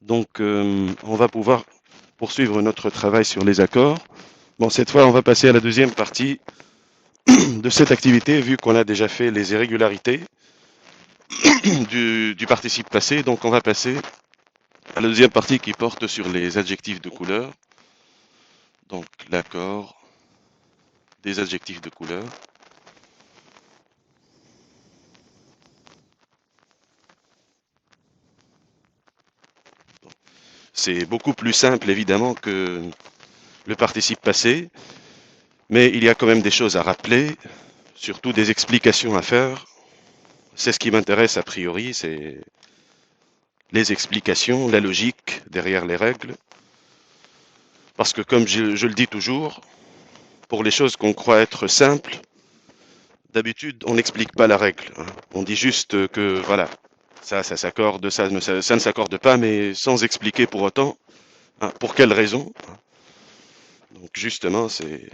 Donc, on va pouvoir poursuivre notre travail sur les accords. Bon, cette fois, on va passer à la deuxième partie de cette activité, vu qu'on a déjà fait les irrégularités du participe passé. Donc, on va passer à la deuxième partie qui porte sur les adjectifs de couleur. Donc, l'accord des adjectifs de couleur. C'est beaucoup plus simple, évidemment, que le participe passé, mais il y a quand même des choses à rappeler, surtout des explications à faire. C'est ce qui m'intéresse a priori, c'est les explications, la logique derrière les règles. Parce que comme je le dis toujours, pour les choses qu'on croit être simples, d'habitude, on n'explique pas la règle, hein. On dit juste que voilà, ça s'accorde, ça ne s'accorde pas, mais sans expliquer pour autant, hein, pour quelle raison. Donc justement, c'est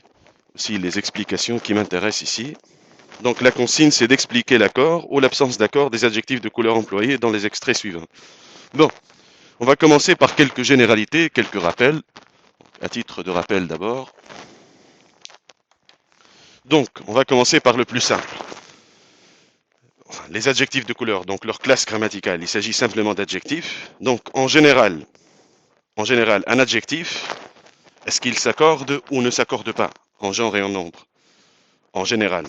aussi les explications qui m'intéressent ici. Donc la consigne, c'est d'expliquer l'accord ou l'absence d'accord des adjectifs de couleur employés dans les extraits suivants. Bon, on va commencer par quelques généralités, quelques rappels. À titre de rappel d'abord. Donc, on va commencer par le plus simple. Les adjectifs de couleur, donc leur classe grammaticale. Il s'agit simplement d'adjectifs. Donc, en général, un adjectif, est-ce qu'il s'accorde ou ne s'accorde pas en genre et en nombre? En général.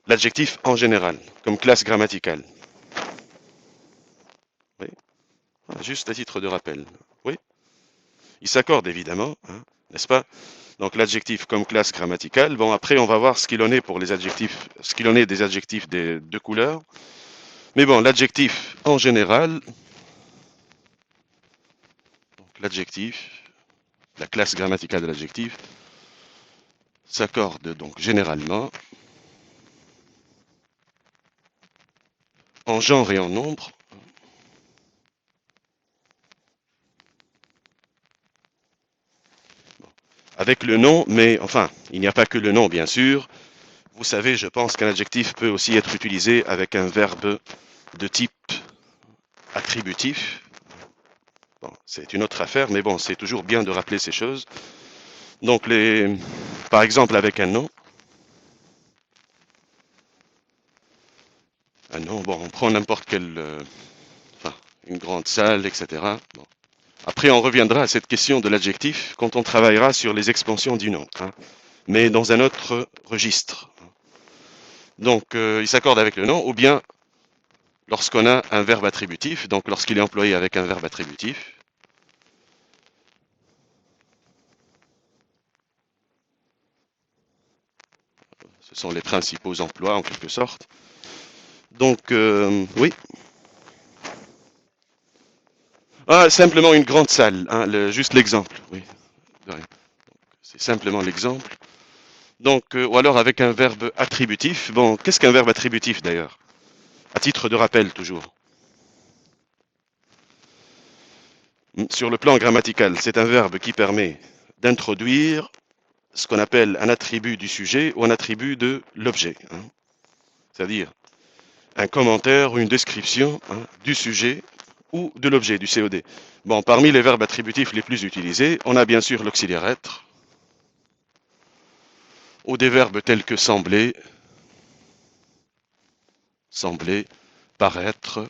L'adjectif en général, comme classe grammaticale. Oui. Juste à titre de rappel. Oui. Il s'accorde évidemment, hein, n'est-ce pas? Donc l'adjectif comme classe grammaticale. Bon, après, on va voir ce qu'il en est pour les adjectifs, ce qu'il en est des adjectifs de couleur. Mais bon, l'adjectif en général, l'adjectif, la classe grammaticale de l'adjectif, s'accorde donc généralement en genre et en nombre avec le nom, mais enfin, il n'y a pas que le nom, bien sûr. Vous savez, je pense qu'un adjectif peut aussi être utilisé avec un verbe de type attributif. Bon, c'est une autre affaire, mais bon, c'est toujours bien de rappeler ces choses. Donc, par exemple, avec un nom, bon, on prend n'importe quelle, enfin, une grande salle, etc. Bon. Après, on reviendra à cette question de l'adjectif quand on travaillera sur les expansions du nom, hein, mais dans un autre registre. Donc, il s'accorde avec le nom, ou bien lorsqu'on a un verbe attributif, donc lorsqu'il est employé avec un verbe attributif. Ce sont les principaux emplois, en quelque sorte. Donc, oui. Ah, simplement une grande salle, hein, juste l'exemple, oui. C'est simplement l'exemple. Donc, ou alors avec un verbe attributif. Bon, qu'est-ce qu'un verbe attributif d'ailleurs? À titre de rappel, toujours. Sur le plan grammatical, c'est un verbe qui permet d'introduire ce qu'on appelle un attribut du sujet ou un attribut de l'objet, hein. C'est-à-dire un commentaire ou une description, hein, du sujet ou de l'objet, du COD. Bon, parmi les verbes attributifs les plus utilisés, on a bien sûr l'auxiliaire être, ou des verbes tels que sembler, paraître,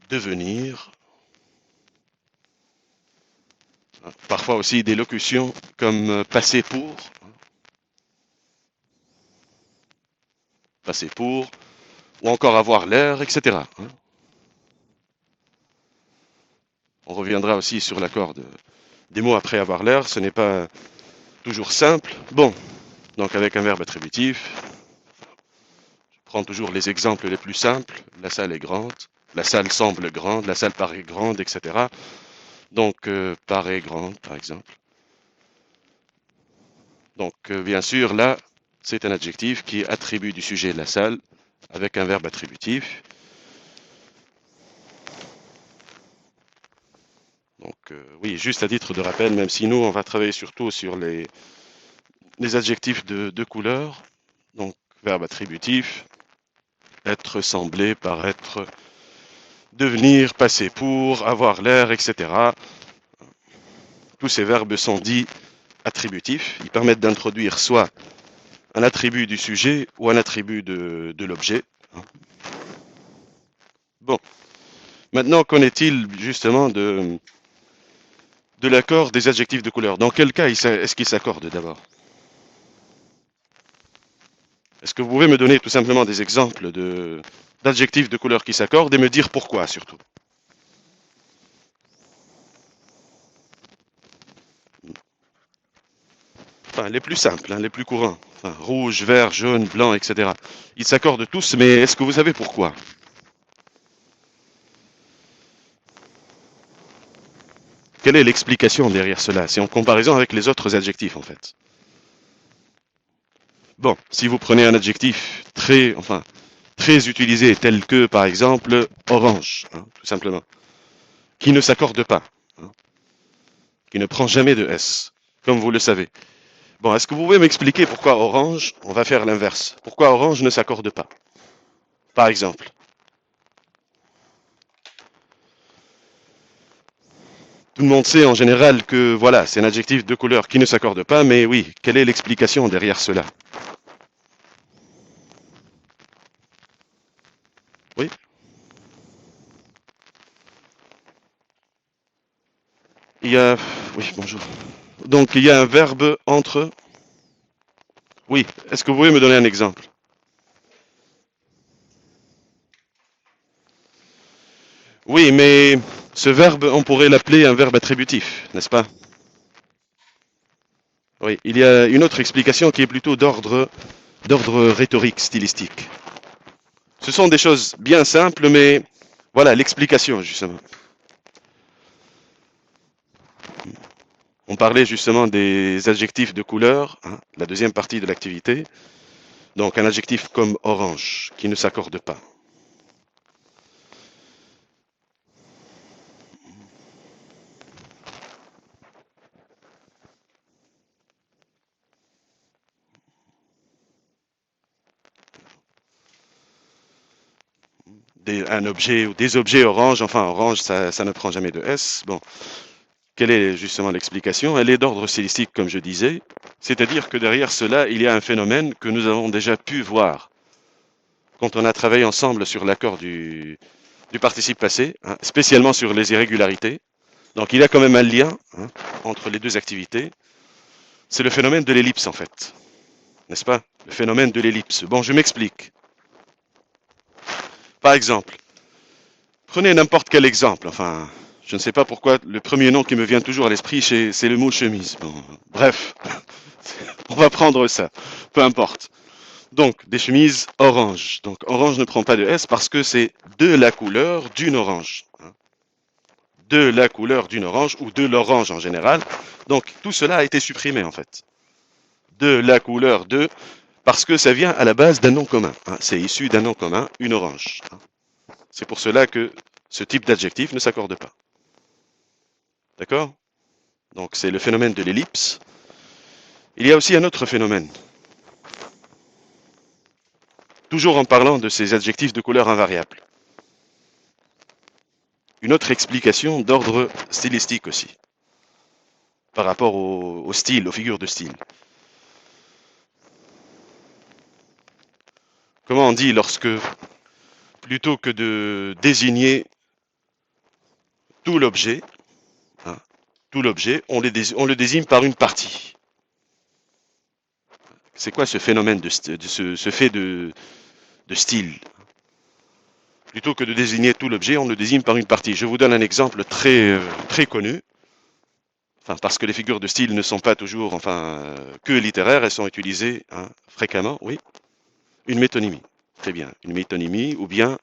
devenir. Parfois aussi des locutions comme passer pour, ou encore avoir l'air, etc. On reviendra aussi sur l'accord des mots après avoir l'air. Ce n'est pas toujours simple. Bon, donc avec un verbe attributif, je prends toujours les exemples les plus simples. La salle est grande, la salle semble grande, la salle paraît grande, etc. Donc, paraît grande, par exemple. Donc, bien sûr, là, c'est un adjectif qui attribue du sujet de la salle avec un verbe attributif. Donc, oui, juste à titre de rappel, même si nous, on va travailler surtout sur les adjectifs de couleur. Donc, verbe attributif, être, sembler, paraître, devenir, passer pour, avoir l'air, etc. Tous ces verbes sont dits attributifs. Ils permettent d'introduire soit un attribut du sujet ou un attribut de l'objet. Bon, maintenant, qu'en est-il justement de l'accord des adjectifs de couleur? Dans quel cas est-ce qu'ils s'accordent d'abord? Est-ce que vous pouvez me donner tout simplement des exemples d'adjectifs de couleur qui s'accordent et me dire pourquoi surtout? Enfin, les plus simples, hein, les plus courants. Enfin, rouge, vert, jaune, blanc, etc. Ils s'accordent tous, mais est-ce que vous savez pourquoi? Quelle est l'explication derrière cela? C'est en comparaison avec les autres adjectifs en fait. Bon, si vous prenez un adjectif très utilisé tel que par exemple orange, hein, tout simplement, qui ne s'accorde pas, hein, qui ne prend jamais de S, comme vous le savez. Bon, est-ce que vous pouvez m'expliquer pourquoi orange, on va faire l'inverse? Pourquoi orange ne s'accorde pas, par exemple? Tout le monde sait en général que voilà, c'est un adjectif de couleur qui ne s'accorde pas, mais oui, quelle est l'explication derrière cela? Oui, il y a... Oui, bonjour. Donc il y a un verbe entre... Oui, est-ce que vous pouvez me donner un exemple? Oui, mais ce verbe, on pourrait l'appeler un verbe attributif, n'est-ce pas? Oui, il y a une autre explication qui est plutôt d'ordre rhétorique, stylistique. Ce sont des choses bien simples, mais voilà l'explication justement. On parlait justement des adjectifs de couleur, hein, la deuxième partie de l'activité. Donc un adjectif comme orange, qui ne s'accorde pas. Un objet ou des objets orange, enfin orange, ça ne prend jamais de S. Bon, quelle est justement l'explication? Elle est d'ordre stylistique, comme je disais. C'est-à-dire que derrière cela, il y a un phénomène que nous avons déjà pu voir quand on a travaillé ensemble sur l'accord du participe passé, hein, spécialement sur les irrégularités. Donc il y a quand même un lien, hein, entre les deux activités. C'est le phénomène de l'ellipse en fait, n'est-ce pas? Le phénomène de l'ellipse. Bon, je m'explique. Par exemple, prenez n'importe quel exemple. Enfin, je ne sais pas pourquoi le premier nom qui me vient toujours à l'esprit, c'est le mot chemise. Bon, bref, on va prendre ça. Peu importe. Donc, des chemises orange. Donc, orange ne prend pas de S parce que c'est de la couleur d'une orange. De la couleur d'une orange ou de l'orange en général. Donc, tout cela a été supprimé en fait. De la couleur de, parce que ça vient à la base d'un nom commun. C'est issu d'un nom commun, une orange. C'est pour cela que ce type d'adjectif ne s'accorde pas. D'accord? Donc, c'est le phénomène de l'ellipse. Il y a aussi un autre phénomène. Toujours en parlant de ces adjectifs de couleur invariable. Une autre explication d'ordre stylistique aussi, par rapport au style, aux figures de style. Comment on dit lorsque, plutôt que de désigner tout l'objet, hein, tout l'objet, on le désigne par une partie. C'est quoi ce phénomène ce fait de style? Plutôt que de désigner tout l'objet, on le désigne par une partie. Je vous donne un exemple très connu. Enfin, parce que les figures de style ne sont pas toujours, que littéraires, elles sont utilisées, hein, fréquemment, oui. Une métonymie, très bien. Une métonymie ou bien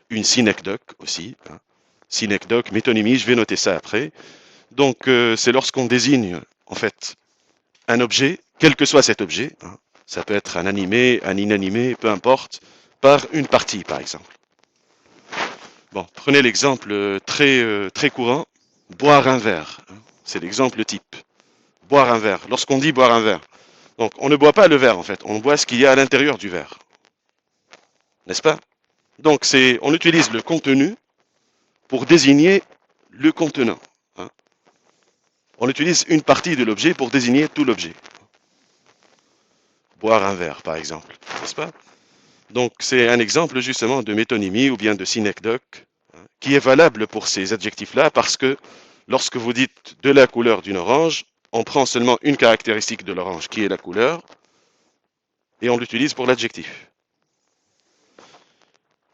une synecdoque aussi. Hein. Synecdoque, métonymie, je vais noter ça après. Donc, c'est lorsqu'on désigne, en fait, un objet, quel que soit cet objet, hein, ça peut être un animé, un inanimé, peu importe, par une partie, par exemple. Bon, prenez l'exemple très courant, boire un verre. Hein. C'est l'exemple type. Boire un verre. Lorsqu'on dit boire un verre, donc on ne boit pas le verre en fait, on boit ce qu'il y a à l'intérieur du verre. N'est-ce pas? Donc on utilise le contenu pour désigner le contenant. Hein. On utilise une partie de l'objet pour désigner tout l'objet. Boire un verre, par exemple, n'est-ce pas? Donc, c'est un exemple justement de métonymie ou bien de synecdoque hein, qui est valable pour ces adjectifs-là parce que lorsque vous dites de la couleur d'une orange, on prend seulement une caractéristique de l'orange qui est la couleur et on l'utilise pour l'adjectif.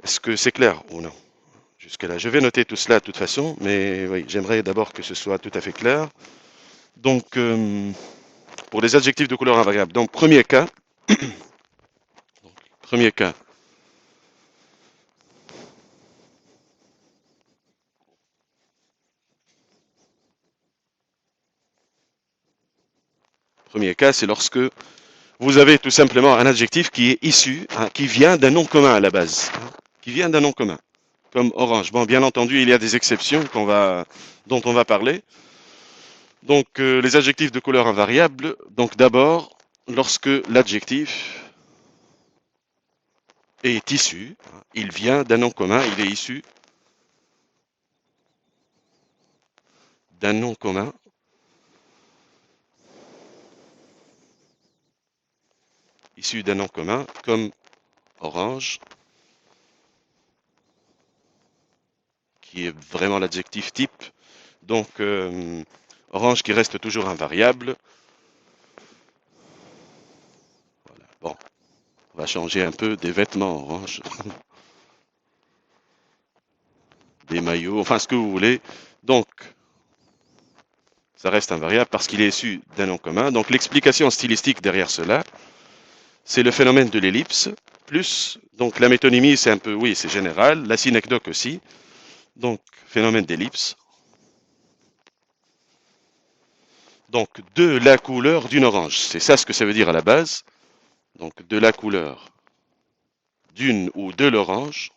Est-ce que c'est clair ou non? Jusque-là, je vais noter tout cela de toute façon, mais oui, j'aimerais d'abord que ce soit tout à fait clair. Donc, pour les adjectifs de couleur invariable, donc premier cas, c'est lorsque vous avez tout simplement un adjectif qui est issu, hein, qui vient d'un nom commun à la base, hein, qui vient d'un nom commun, comme orange. Bon, bien entendu, il y a des exceptions dont on va parler. Donc, les adjectifs de couleur invariable, donc d'abord, lorsque l'adjectif est issu, hein, il vient d'un nom commun, il est issu d'un nom commun, comme orange, qui est vraiment l'adjectif type. Donc, orange qui reste toujours invariable. Voilà. Bon, on va changer un peu des vêtements orange, des maillots, enfin ce que vous voulez. Donc, ça reste invariable parce qu'il est issu d'un nom commun. Donc, l'explication stylistique derrière cela, c'est le phénomène de l'ellipse, plus, donc la métonymie, c'est un peu, oui, c'est général, la synecdoque aussi. Donc, phénomène d'ellipse. Donc, de la couleur d'une orange. C'est ça ce que ça veut dire à la base. Donc, de la couleur d'une ou de l'orange.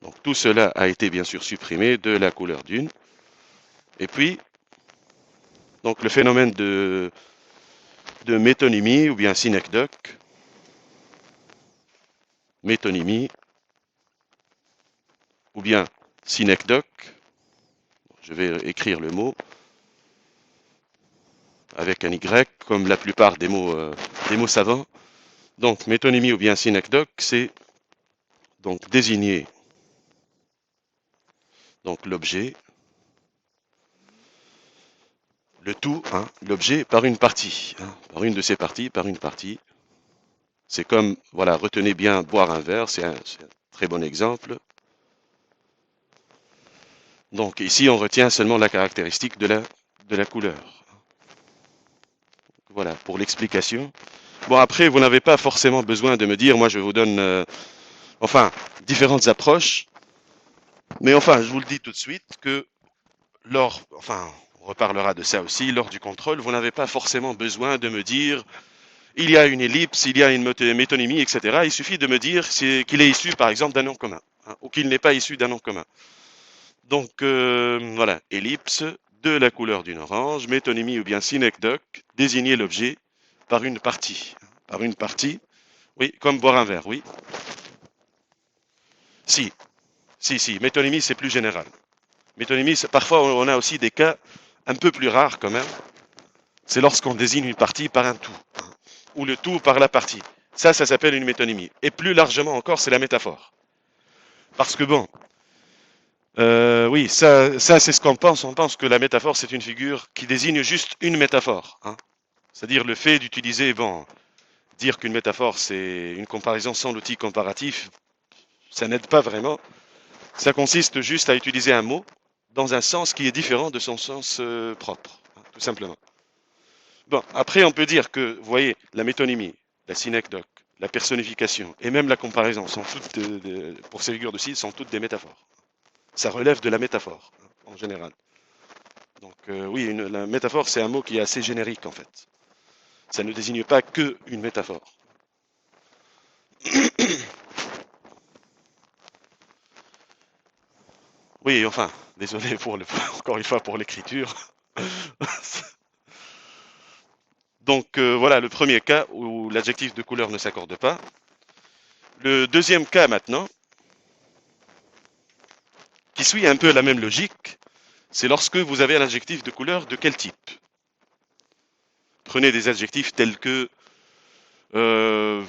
Donc, tout cela a été bien sûr supprimé de la couleur d'une. Et puis, donc le phénomène de métonymie ou bien synecdoque. Métonymie ou bien synecdoque. Je vais écrire le mot avec un Y, comme la plupart des mots savants. Donc, métonymie ou bien synecdoque, c'est donc désigner donc l'objet, le tout, hein, l'objet par une partie, hein, par une de ses parties, par une partie. C'est comme, voilà, retenez bien boire un verre, c'est un très bon exemple. Donc ici, on retient seulement la caractéristique de la couleur. Voilà, pour l'explication. Bon, après, vous n'avez pas forcément besoin de me dire, moi je vous donne, enfin, différentes approches. Mais enfin, je vous le dis tout de suite que enfin, on reparlera de ça aussi, lors du contrôle, vous n'avez pas forcément besoin de me dire, il y a une ellipse, il y a une métonymie, etc. Il suffit de me dire qu'il est issu, par exemple, d'un nom commun, hein, ou qu'il n'est pas issu d'un nom commun. Donc, voilà, ellipse, de la couleur d'une orange, métonymie ou bien synecdoque, désigner l'objet par une partie. Par une partie, oui, comme boire un verre, oui. Si, si, métonymie, c'est plus général. Métonymie, parfois, on a aussi des cas un peu plus rares quand même. C'est lorsqu'on désigne une partie par un tout, hein, ou le tout par la partie. Ça s'appelle une métonymie. Et plus largement encore, c'est la métaphore. Parce que bon, oui, ça c'est ce qu'on pense. On pense que la métaphore, c'est une figure qui désigne juste une métaphore. Hein. C'est-à-dire le fait d'utiliser, bon, dire qu'une métaphore, c'est une comparaison sans l'outil comparatif, ça n'aide pas vraiment. Ça consiste juste à utiliser un mot dans un sens qui est différent de son sens propre, hein, tout simplement. Bon, après, on peut dire que, vous voyez, la métonymie, la synecdoque, la personnification et même la comparaison sont toutes, pour ces figures de style, sont toutes des métaphores. Ça relève de la métaphore, hein, en général. Donc, oui, la métaphore, c'est un mot qui est assez générique, en fait. Ça ne désigne pas que une métaphore. Oui, enfin, désolé encore une fois pour l'écriture. Donc, voilà le premier cas où l'adjectif de couleur ne s'accorde pas. Le deuxième cas maintenant, qui suit un peu la même logique, c'est lorsque vous avez un adjectif de couleur de quel type? Prenez des adjectifs tels que euh,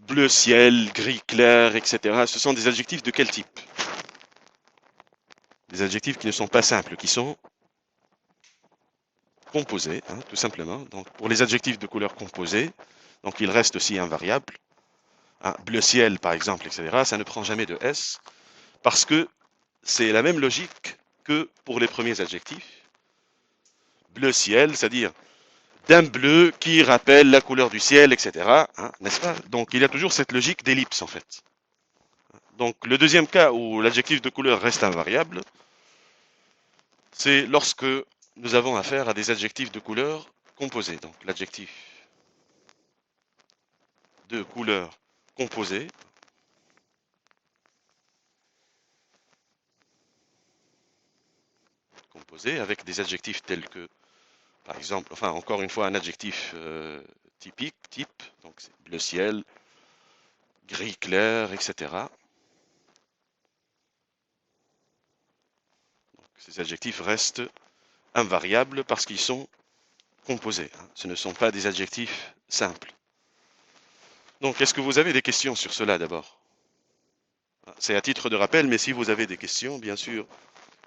bleu ciel, gris clair, etc. Ce sont des adjectifs de quel type? Des adjectifs qui ne sont pas simples, qui sont composés, hein, tout simplement. Donc, pour les adjectifs de couleur composée, donc il reste aussi invariable. Hein, bleu ciel, par exemple, etc. Ça ne prend jamais de S parce que c'est la même logique que pour les premiers adjectifs. Bleu ciel, c'est-à-dire d'un bleu qui rappelle la couleur du ciel, etc. Hein, n'est-ce pas? Donc il y a toujours cette logique d'ellipse en fait. Donc le deuxième cas où l'adjectif de couleur reste invariable, c'est lorsque nous avons affaire à des adjectifs de couleur composés. Donc l'adjectif de couleur composé, avec des adjectifs tels que, par exemple, enfin encore une fois un adjectif typique, type, donc c'est bleu ciel, gris clair, etc. Donc, ces adjectifs restent invariables parce qu'ils sont composés. Hein. Ce ne sont pas des adjectifs simples. Donc, est-ce que vous avez des questions sur cela d'abord? C'est à titre de rappel, mais si vous avez des questions, bien sûr,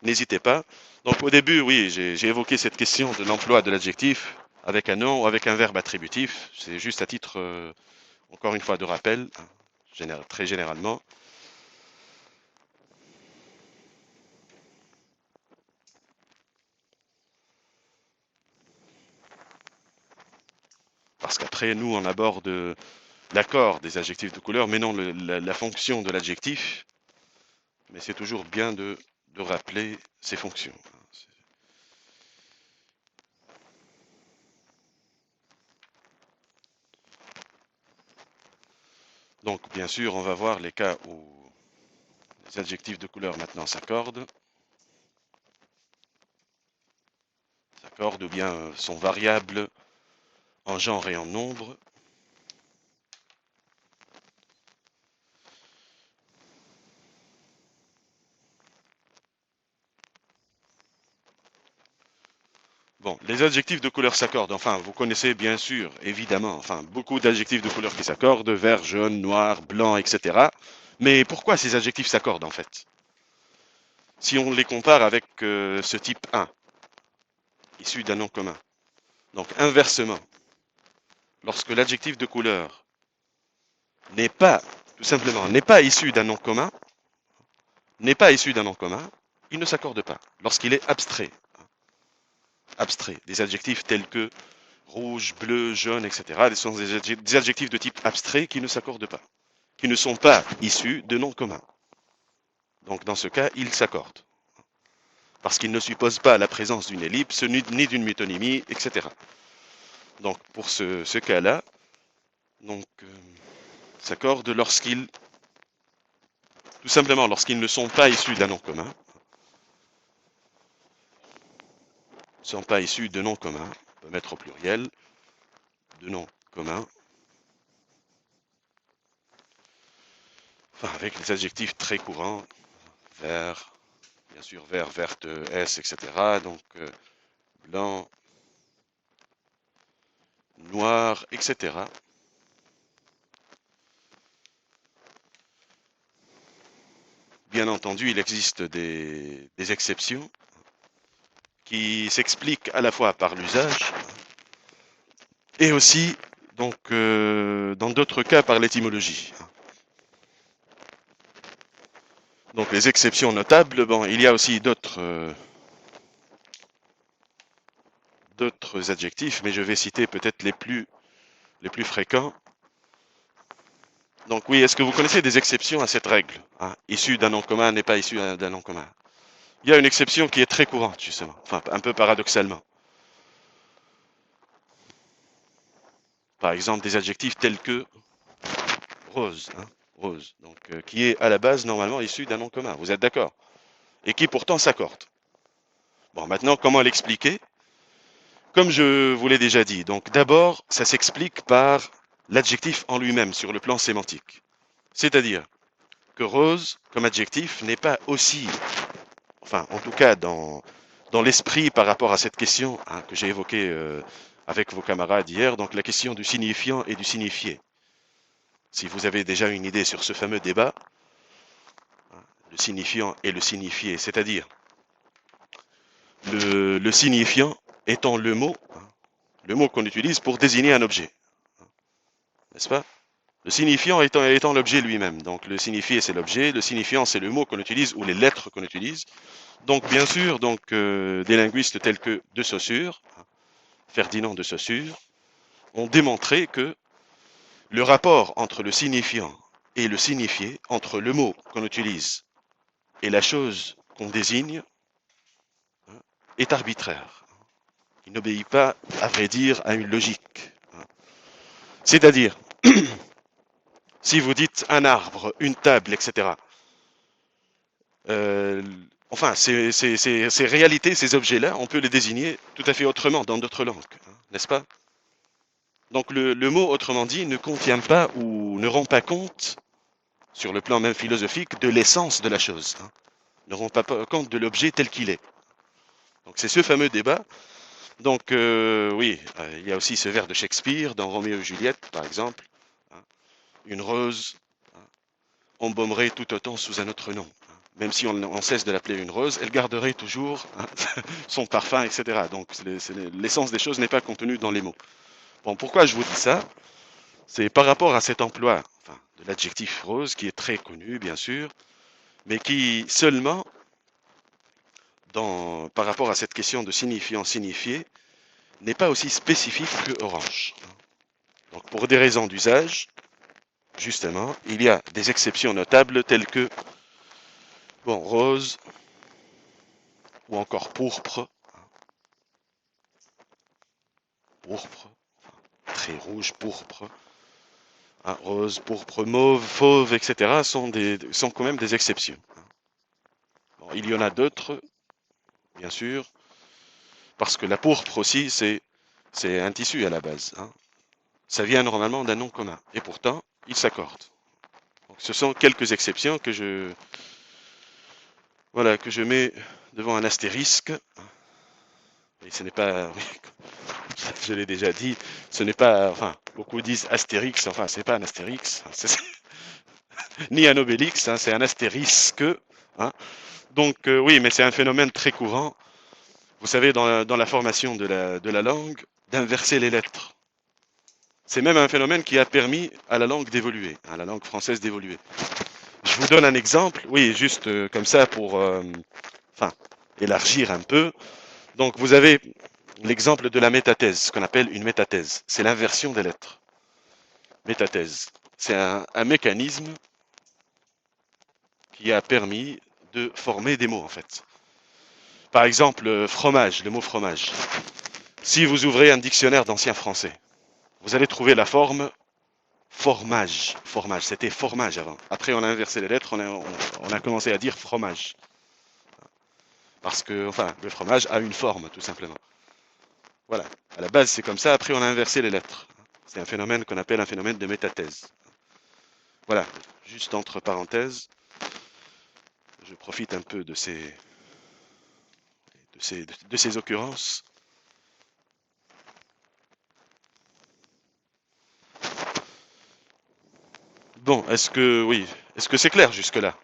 n'hésitez pas. Donc, au début, oui, j'ai évoqué cette question de l'emploi de l'adjectif avec un nom ou avec un verbe attributif. C'est juste à titre, encore une fois, de rappel, hein, très généralement. Parce qu'après, nous, on aborde l'accord des adjectifs de couleur, mais non la fonction de l'adjectif. Mais c'est toujours bien de rappeler ces fonctions. Donc, bien sûr, on va voir les cas où les adjectifs de couleur maintenant s'accordent. S'accordent ou bien sont variables en genre et en nombre. Bon, les adjectifs de couleur s'accordent. Enfin, vous connaissez bien sûr, évidemment, enfin, beaucoup d'adjectifs de couleur qui s'accordent, vert, jaune, noir, blanc, etc. Mais pourquoi ces adjectifs s'accordent en fait? Si on les compare avec ce type 1, issu d'un nom commun. Donc, inversement, lorsque l'adjectif de couleur n'est pas, tout simplement, n'est pas issu d'un nom commun, il ne s'accorde pas. Lorsqu'il est abstrait, des adjectifs tels que rouge, bleu, jaune, etc. Ce sont des adjectifs de type abstrait qui ne s'accordent pas, qui ne sont pas issus de noms communs. Donc dans ce cas, ils s'accordent. Parce qu'ils ne supposent pas la présence d'une ellipse, ni d'une métonymie, etc. Donc pour ce cas-là, s'accordent tout simplement lorsqu'ils ne sont pas issus d'un nom commun, ne sont pas issus de noms communs, on peut mettre au pluriel, de noms communs, enfin avec les adjectifs très courants, vert, bien sûr vert, verte, S, etc. Donc blanc, noir, etc. Bien entendu, il existe des exceptions qui s'expliquent à la fois par l'usage et aussi, donc, dans d'autres cas, par l'étymologie. Donc, les exceptions notables, bon, il y a aussi d'autres adjectifs, mais je vais citer peut-être les plus fréquents. Donc oui, est-ce que vous connaissez des exceptions à cette règle, hein? Issu d'un nom commun n'est pas issu d'un nom commun. Il y a une exception qui est très courante, justement, enfin un peu paradoxalement. Par exemple, des adjectifs tels que rose, hein, rose, donc qui est à la base normalement issu d'un nom commun. Vous êtes d'accord? Et qui pourtant s'accorde. Bon, maintenant, comment l'expliquer? Comme je vous l'ai déjà dit, donc d'abord, ça s'explique par l'adjectif en lui-même sur le plan sémantique. C'est-à-dire que rose, comme adjectif, n'est pas aussi enfin en tout cas dans l'esprit par rapport à cette question hein, que j'ai évoquée avec vos camarades hier, donc la question du signifiant et du signifié. Si vous avez déjà une idée sur ce fameux débat, hein, le signifiant et le signifié, c'est-à-dire le signifiant étant hein, le mot qu'on utilise pour désigner un objet, n'est-ce pas? Le signifiant étant l'objet lui-même. Donc le signifié c'est l'objet, le signifiant c'est le mot qu'on utilise ou les lettres qu'on utilise. Donc bien sûr, des linguistes tels que de Saussure, Ferdinand de Saussure, ont démontré que le rapport entre le signifiant et le signifié, entre le mot qu'on utilise et la chose qu'on désigne, hein, est arbitraire. Il n'obéit pas, à vrai dire, à une logique. C'est-à-dire, si vous dites un arbre, une table, etc., euh, enfin, ces réalités, ces objets-là, on peut les désigner tout à fait autrement dans d'autres langues, hein, n'est-ce pas? Donc le mot, autrement dit, ne contient pas ou ne rend pas compte, sur le plan même philosophique, de l'essence de la chose, hein, ne rend pas compte de l'objet tel qu'il est. Donc c'est ce fameux débat. Donc oui, il y a aussi ce vers de Shakespeare dans Roméo et Juliette, par exemple. Hein, une rose hein, embaumerait tout autant sous un autre nom. Hein. Même si on cesse de l'appeler une rose, elle garderait toujours hein, son parfum, etc. Donc l'essence des choses n'est pas contenue dans les mots. Bon, pourquoi je vous dis ça? C'est par rapport à cet emploi enfin, de l'adjectif rose, qui est très connu, bien sûr, mais qui seulement, par rapport à cette question de signifiant signifié, n'est pas aussi spécifique que orange. Donc pour des raisons d'usage, justement, il y a des exceptions notables telles que bon, rose ou encore pourpre, pourpre, très rouge, pourpre, hein, rose, pourpre, mauve, fauve, etc. sont quand même des exceptions. Bon, il y en a d'autres, bien sûr, parce que la pourpre aussi, c'est un tissu à la base. Hein. Ça vient normalement d'un nom commun, et pourtant, ils s'accordent. Ce sont quelques exceptions voilà, que je mets devant un astérisque. Et ce n'est pas, je l'ai déjà dit, ce n'est pas, enfin, beaucoup disent Astérix, enfin, c'est pas un Astérix, ni un Obélix, hein, c'est un astérisque. Hein. Donc, oui, mais c'est un phénomène très courant, vous savez, dans la formation de la langue, d'inverser les lettres. C'est même un phénomène qui a permis à la langue d'évoluer, à la langue française d'évoluer. Je vous donne un exemple, oui, juste comme ça pour, enfin, élargir un peu. Donc, vous avez l'exemple de la métathèse, ce qu'on appelle une métathèse. C'est l'inversion des lettres. Métathèse. C'est un mécanisme qui a permis de former des mots, en fait. Par exemple, fromage, le mot fromage. Si vous ouvrez un dictionnaire d'ancien français, vous allez trouver la forme formage. Formage, c'était formage avant. Après, on a inversé les lettres, on a commencé à dire fromage. Parce que, enfin, le fromage a une forme, tout simplement. Voilà. À la base, c'est comme ça. Après, on a inversé les lettres. C'est un phénomène qu'on appelle un phénomène de métathèse. Voilà. Juste entre parenthèses, je profite un peu de ces occurrences. Bon, oui, est-ce que c'est clair jusque-là?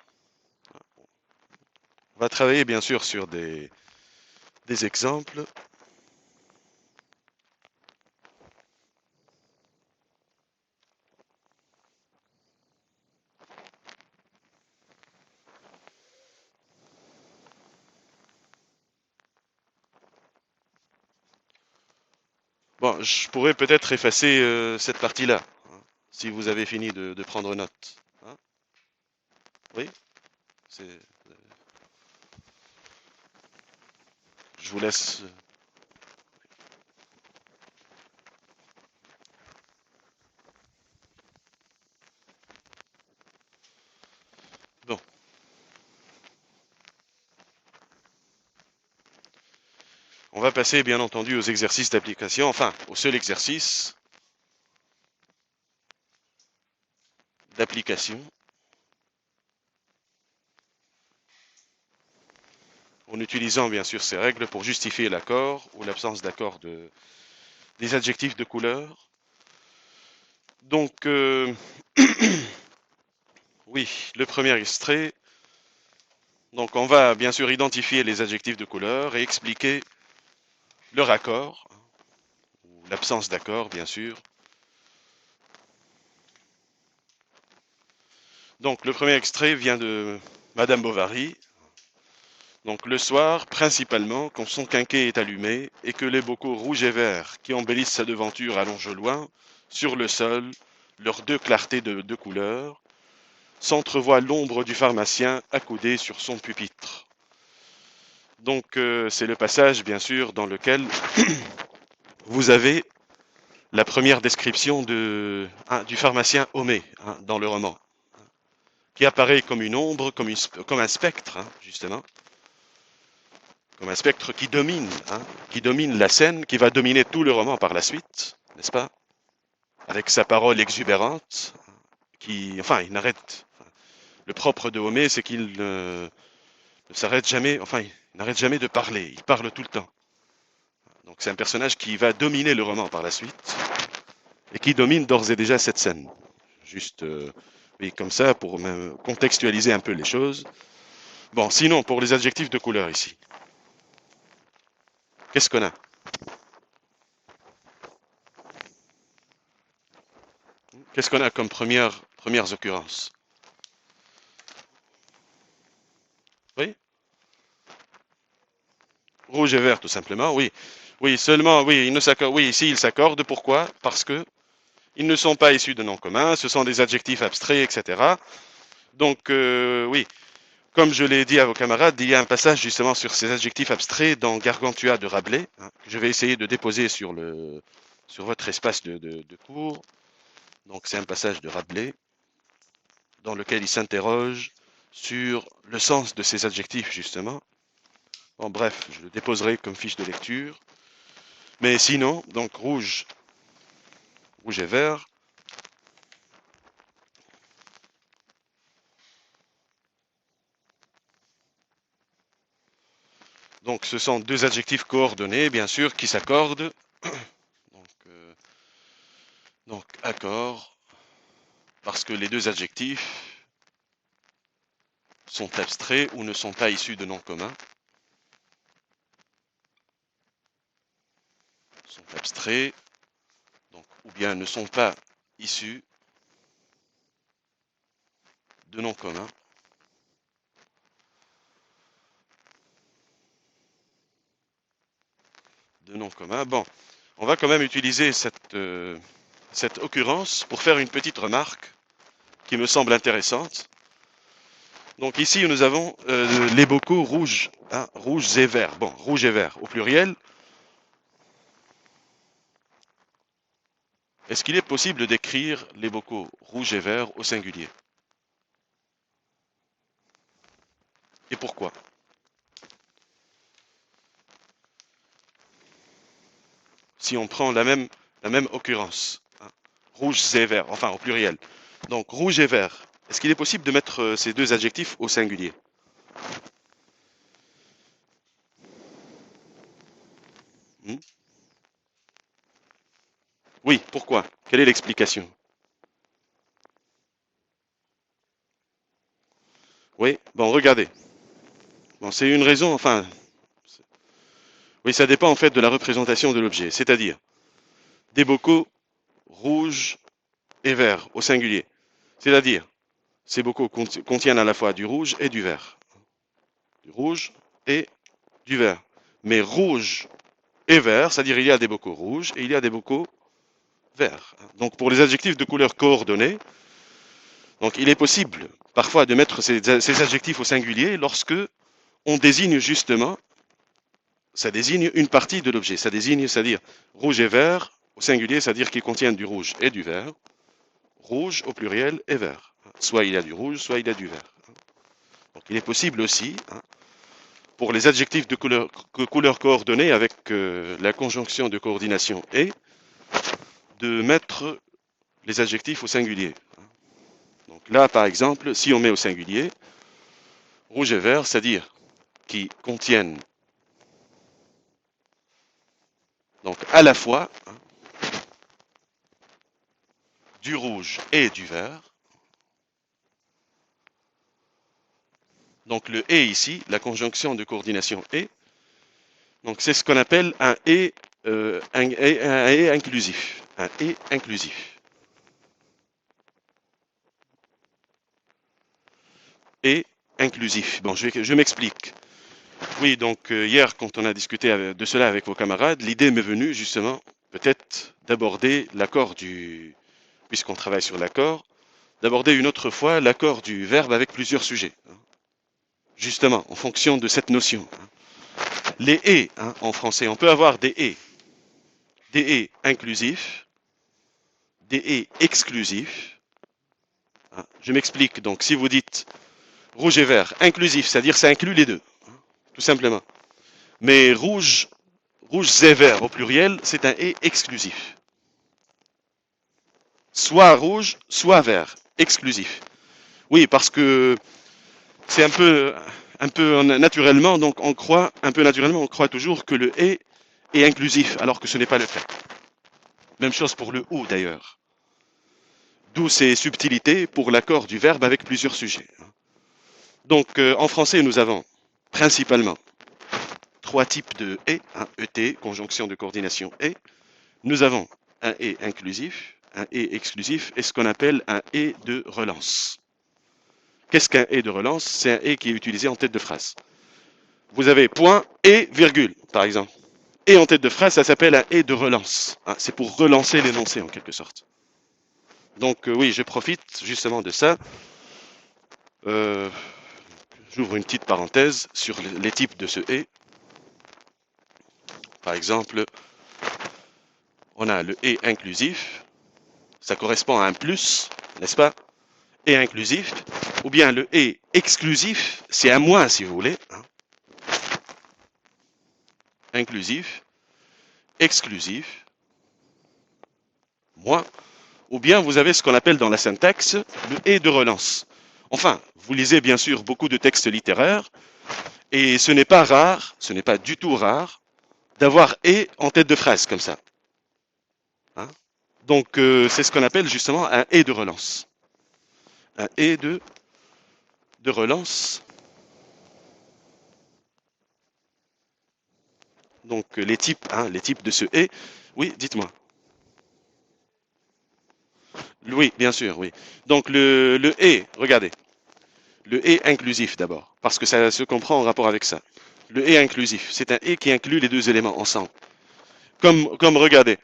On va travailler bien sûr sur des exemples. Bon, je pourrais peut-être effacer cette partie-là, hein, si vous avez fini de prendre note. Hein. Oui, c'est, je vous laisse. Bon, on va passer bien entendu aux exercices d'application, enfin au seul exercice d'application. en utilisant bien sûr ces règles pour justifier l'accord ou l'absence d'accord des adjectifs de couleur. Donc, oui, le premier extrait. Donc, on va bien sûr identifier les adjectifs de couleur et expliquer leur accord, ou l'absence d'accord, bien sûr. Donc, le premier extrait vient de Madame Bovary. Donc, le soir, principalement, quand son quinquet est allumé et que les bocaux rouges et verts qui embellissent sa devanture allongent loin, sur le sol, leurs deux clartés de couleur, s'entrevoit l'ombre du pharmacien accoudé sur son pupitre. Donc, c'est le passage, bien sûr, dans lequel vous avez la première description du pharmacien Homais dans le roman, qui apparaît comme une ombre, comme un spectre, justement, comme un spectre qui domine la scène, qui va dominer tout le roman par la suite, n'est-ce pas? Avec sa parole exubérante, il n'arrête. Le propre de Homais, c'est qu'il ne s'arrête jamais, il n'arrête jamais de parler, il parle tout le temps. Donc c'est un personnage qui va dominer le roman par la suite, et qui domine d'ores et déjà cette scène. Juste, oui, comme ça, pour contextualiser un peu les choses. Bon, sinon, pour les adjectifs de couleur ici, qu'est-ce qu'on a? Qu'est-ce qu'on a comme premières occurrences? Oui? Rouge et vert, tout simplement, oui. Oui, seulement, oui, ici, ils s'accordent. Pourquoi? Parce que ils ne sont pas issus de noms communs, ce sont des adjectifs abstraits, etc. Donc, oui, comme je l'ai dit à vos camarades, il y a un passage justement sur ces adjectifs abstraits dans Gargantua de Rabelais, que je vais essayer de déposer sur votre espace de cours. Donc, c'est un passage de Rabelais dans lequel il s'interroge sur le sens de ces adjectifs, justement. Bon, bref, je le déposerai comme fiche de lecture. Mais sinon, donc rouge et vert. Donc, ce sont deux adjectifs coordonnés, bien sûr, qui s'accordent. Donc, accord, parce que les deux adjectifs sont abstraits ou ne sont pas issus de noms communs. Sont abstraits, donc, ou bien ne sont pas issus de noms communs. De noms communs. Bon, on va quand même utiliser cette occurrence pour faire une petite remarque qui me semble intéressante. Donc ici, nous avons les bocaux rouges, rouges et verts. Bon, rouge et vert au pluriel. Est-ce qu'il est possible d'écrire les bocaux rouges et verts au singulier? Et pourquoi? Si on prend la même occurrence, rouges et verts, enfin au pluriel. Donc rouge et vert. Est-ce qu'il est possible de mettre ces deux adjectifs au singulier? Hmm? Oui, pourquoi? Quelle est l'explication? Oui, bon, regardez. Bon, c'est une raison, oui, ça dépend en fait de la représentation de l'objet, c'est-à-dire des bocaux rouges et verts au singulier. C'est-à-dire, ces bocaux contiennent à la fois du rouge et du vert. Du rouge et du vert. Mais rouge et vert, c'est-à-dire il y a des bocaux rouges et il y a des bocaux verts. Donc pour les adjectifs de couleur coordonnée, donc il est possible parfois de mettre ces adjectifs au singulier lorsque on désigne justement, ça désigne une partie de l'objet. Ça désigne, c'est-à-dire rouge et vert au singulier, c'est-à-dire qu'ils contiennent du rouge et du vert. Rouge au pluriel et vert. Soit il y a du rouge, soit il y a du vert. Donc il est possible aussi, pour les adjectifs de couleur coordonnée avec la conjonction de coordination et, de mettre les adjectifs au singulier. Donc là, par exemple, si on met au singulier, rouge et vert, c'est-à-dire qui contiennent donc à la fois du rouge et du vert. Donc le et ici, la conjonction de coordination et, donc c'est ce qu'on appelle un et inclusif. Un et inclusif. Et inclusif. Bon, je m'explique. Oui, donc hier, quand on a discuté de cela avec vos camarades, l'idée m'est venue justement peut-être d'aborder l'accord puisqu'on travaille sur l'accord, d'aborder une autre fois l'accord du verbe avec plusieurs sujets. Justement, en fonction de cette notion. Les et en français, on peut avoir des et inclusifs, des et exclusifs. Je m'explique. Donc, si vous dites rouge et vert, inclusif, c'est-à-dire ça inclut les deux, tout simplement. Mais rouge et vert au pluriel, c'est un et exclusif. Soit rouge, soit vert, exclusif. Oui, parce que c'est un peu naturellement, donc on croit toujours que le et est inclusif, alors que ce n'est pas le cas. Même chose pour le ou d'ailleurs. D'où ces subtilités pour l'accord du verbe avec plusieurs sujets. Donc en français, nous avons principalement trois types de et, ET, conjonction de coordination et. Nous avons un et inclusif, un et exclusif et ce qu'on appelle un et de relance. Qu'est-ce qu'un et de relance? C'est un et qui est utilisé en tête de phrase. Vous avez point et virgule, par exemple. Et en tête de phrase, ça s'appelle un et de relance. C'est pour relancer l'énoncé en quelque sorte. Donc oui, je profite justement de ça. J'ouvre une petite parenthèse sur les types de ce et. Par exemple, on a le et inclusif. Ça correspond à un plus, n'est-ce pas? Et inclusif. Ou bien le et exclusif, c'est un moins si vous voulez. Inclusif, exclusif, moins. Ou bien vous avez ce qu'on appelle dans la syntaxe le et de relance. Enfin, vous lisez bien sûr beaucoup de textes littéraires et ce n'est pas rare, ce n'est pas du tout rare d'avoir et en tête de phrase comme ça. Donc c'est ce qu'on appelle justement un et de relance. Un et de relance. Donc les types de ce et. Oui, dites-moi. Oui, bien sûr, oui. Donc le et, regardez. Le et inclusif d'abord, parce que ça se comprend en rapport avec ça. Le et inclusif, c'est un et qui inclut les deux éléments ensemble. Comme regardez,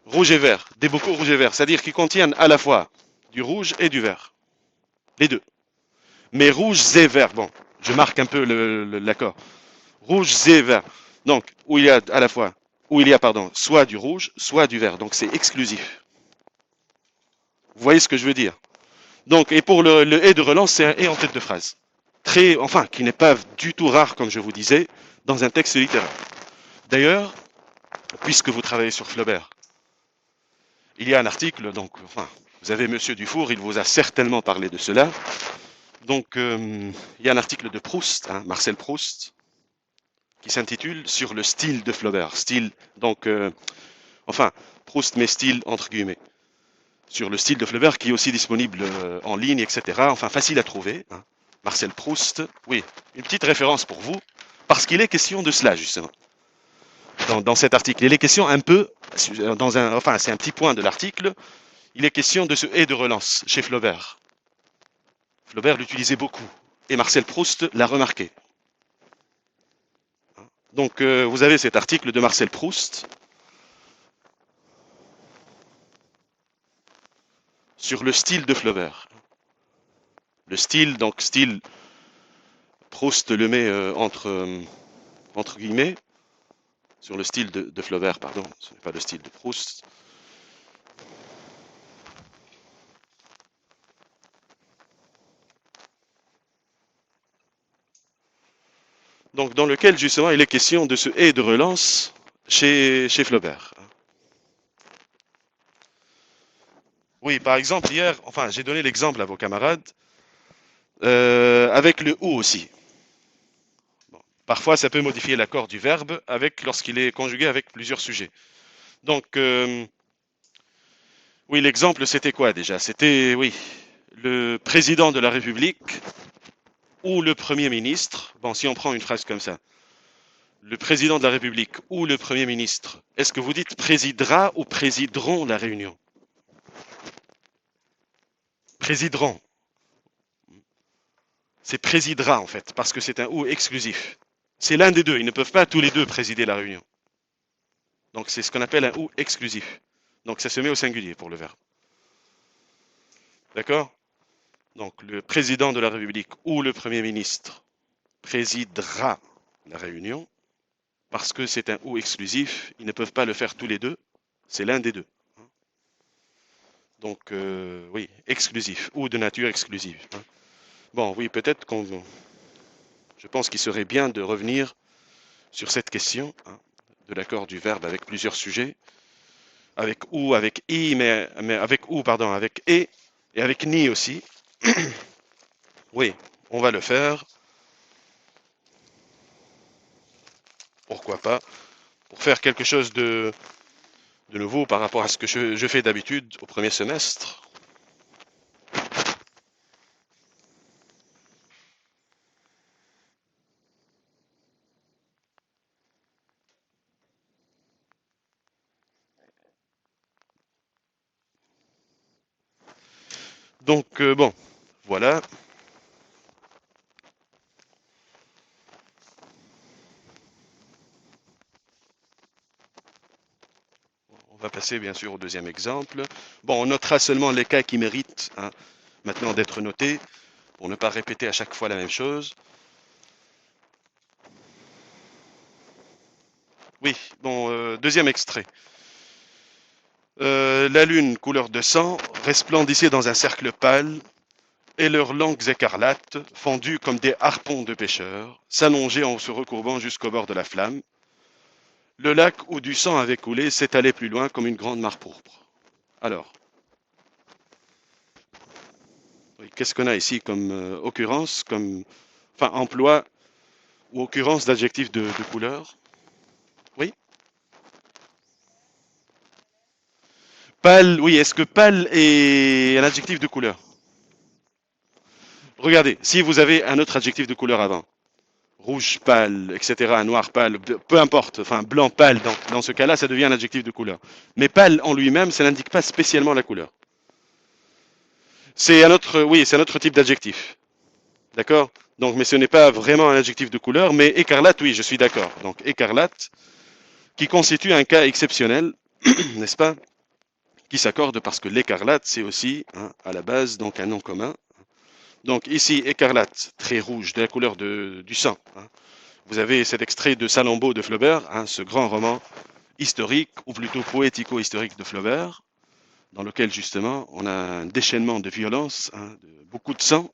rouge et vert, des bocaux rouge et vert, c'est-à-dire qu'ils contiennent à la fois du rouge et du vert. Les deux. Mais rouge et vert, bon, je marque un peu l'accord. Rouge et vert. Donc, où il y a à la fois, soit du rouge, soit du vert. Donc c'est exclusif. Vous voyez ce que je veux dire? Donc, et pour le et de relance, c'est un et en tête de phrase. Qui n'est pas du tout rare, comme je vous disais, dans un texte littéraire. D'ailleurs, puisque vous travaillez sur Flaubert, il y a un article, vous avez Monsieur Dufour, il vous a certainement parlé de cela. Donc, il y a un article de Proust, Marcel Proust, qui s'intitule Sur le style de Flaubert. Style, Proust met style entre guillemets. Sur le style de Flaubert, qui est aussi disponible en ligne, etc. Enfin, facile à trouver. Marcel Proust, oui, une petite référence pour vous, parce qu'il est question de cela, justement. Dans cet article, il est question un peu, c'est un petit point de l'article, il est question de ce et de relance chez Flaubert. Flaubert l'utilisait beaucoup, et Marcel Proust l'a remarqué. Donc, vous avez cet article de Marcel Proust sur le style de Flaubert. Le style, Proust le met entre guillemets, sur le style de Flaubert, pardon, ce n'est pas le style de Proust. Donc, dans lequel, justement, il est question de ce et de relance chez Flaubert. Oui, par exemple, hier, j'ai donné l'exemple à vos camarades, avec le ou aussi. Bon. Parfois, ça peut modifier l'accord du verbe avec lorsqu'il est conjugué avec plusieurs sujets. Donc, oui, l'exemple, c'était quoi déjà? C'était, oui, le président de la République ou le Premier ministre. Bon, si on prend une phrase comme ça, le président de la République ou le Premier ministre, est-ce que vous dites présidera ou présideront la réunion? Présideront. C'est présidera en fait, parce que c'est un ou exclusif. C'est l'un des deux, ils ne peuvent pas tous les deux présider la réunion. Donc c'est ce qu'on appelle un ou exclusif. Donc ça se met au singulier pour le verbe. D'accord? Donc le président de la République ou le Premier ministre présidera la réunion, parce que c'est un ou exclusif, ils ne peuvent pas le faire tous les deux, c'est l'un des deux. Donc oui, exclusif, ou de nature exclusive. Bon, oui, peut-être qu'on... Je pense qu'il serait bien de revenir sur cette question de l'accord du verbe avec plusieurs sujets, avec ou, avec i, mais avec ou, pardon, avec et avec ni aussi. Oui, on va le faire. Pourquoi pas? Pour faire quelque chose de nouveau par rapport à ce que je fais d'habitude au premier semestre. Donc, bon, voilà. On va passer bien sûr au deuxième exemple. Bon, on notera seulement les cas qui méritent maintenant d'être notés, pour ne pas répéter à chaque fois la même chose. Oui, bon, deuxième extrait. La lune, couleur de sang, resplendissait dans un cercle pâle, et leurs langues écarlates, fendues comme des harpons de pêcheurs, s'allongeaient en se recourbant jusqu'au bord de la flamme. Le lac où du sang avait coulé s'étalait plus loin comme une grande mare pourpre. Alors, oui, qu'est-ce qu'on a ici comme occurrence, comme emploi ou occurrence d'adjectifs de couleur? Oui. Pâle, oui, est-ce que pâle est un adjectif de couleur? Regardez, si vous avez un autre adjectif de couleur avant, rouge pâle, etc., noir pâle, peu importe, blanc pâle, dans ce cas-là, ça devient un adjectif de couleur. Mais pâle en lui-même, ça n'indique pas spécialement la couleur. C'est un autre, oui, c'est un autre type d'adjectif. D'accord? Donc, mais ce n'est pas vraiment un adjectif de couleur, mais écarlate, oui, je suis d'accord. Donc, écarlate, qui constitue un cas exceptionnel, n'est-ce pas? Qui s'accorde parce que l'écarlate, c'est aussi, à la base, donc un nom commun. Donc, ici, écarlate, très rouge, de la couleur du sang. Vous avez cet extrait de Salammbô de Flaubert, ce grand roman historique, ou plutôt poético-historique de Flaubert, dans lequel justement on a un déchaînement de violence, de beaucoup de sang.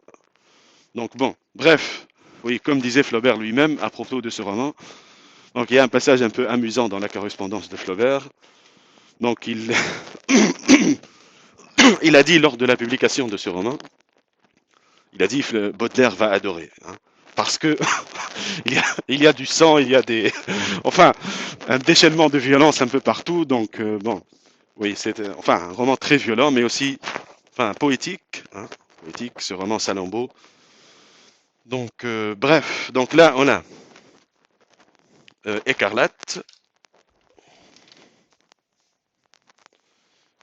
Donc bon, bref, oui, comme disait Flaubert lui-même à propos de ce roman, donc il y a un passage un peu amusant dans la correspondance de Flaubert. Donc il a dit lors de la publication de ce roman, il a dit Baudelaire va adorer. Parce que il y a du sang, il y a des, enfin, un déchaînement de violence un peu partout. Donc bon, oui, c'est un roman très violent, mais aussi, poétique, poétique, ce roman Salammbô. Donc bref, donc là on a écarlate,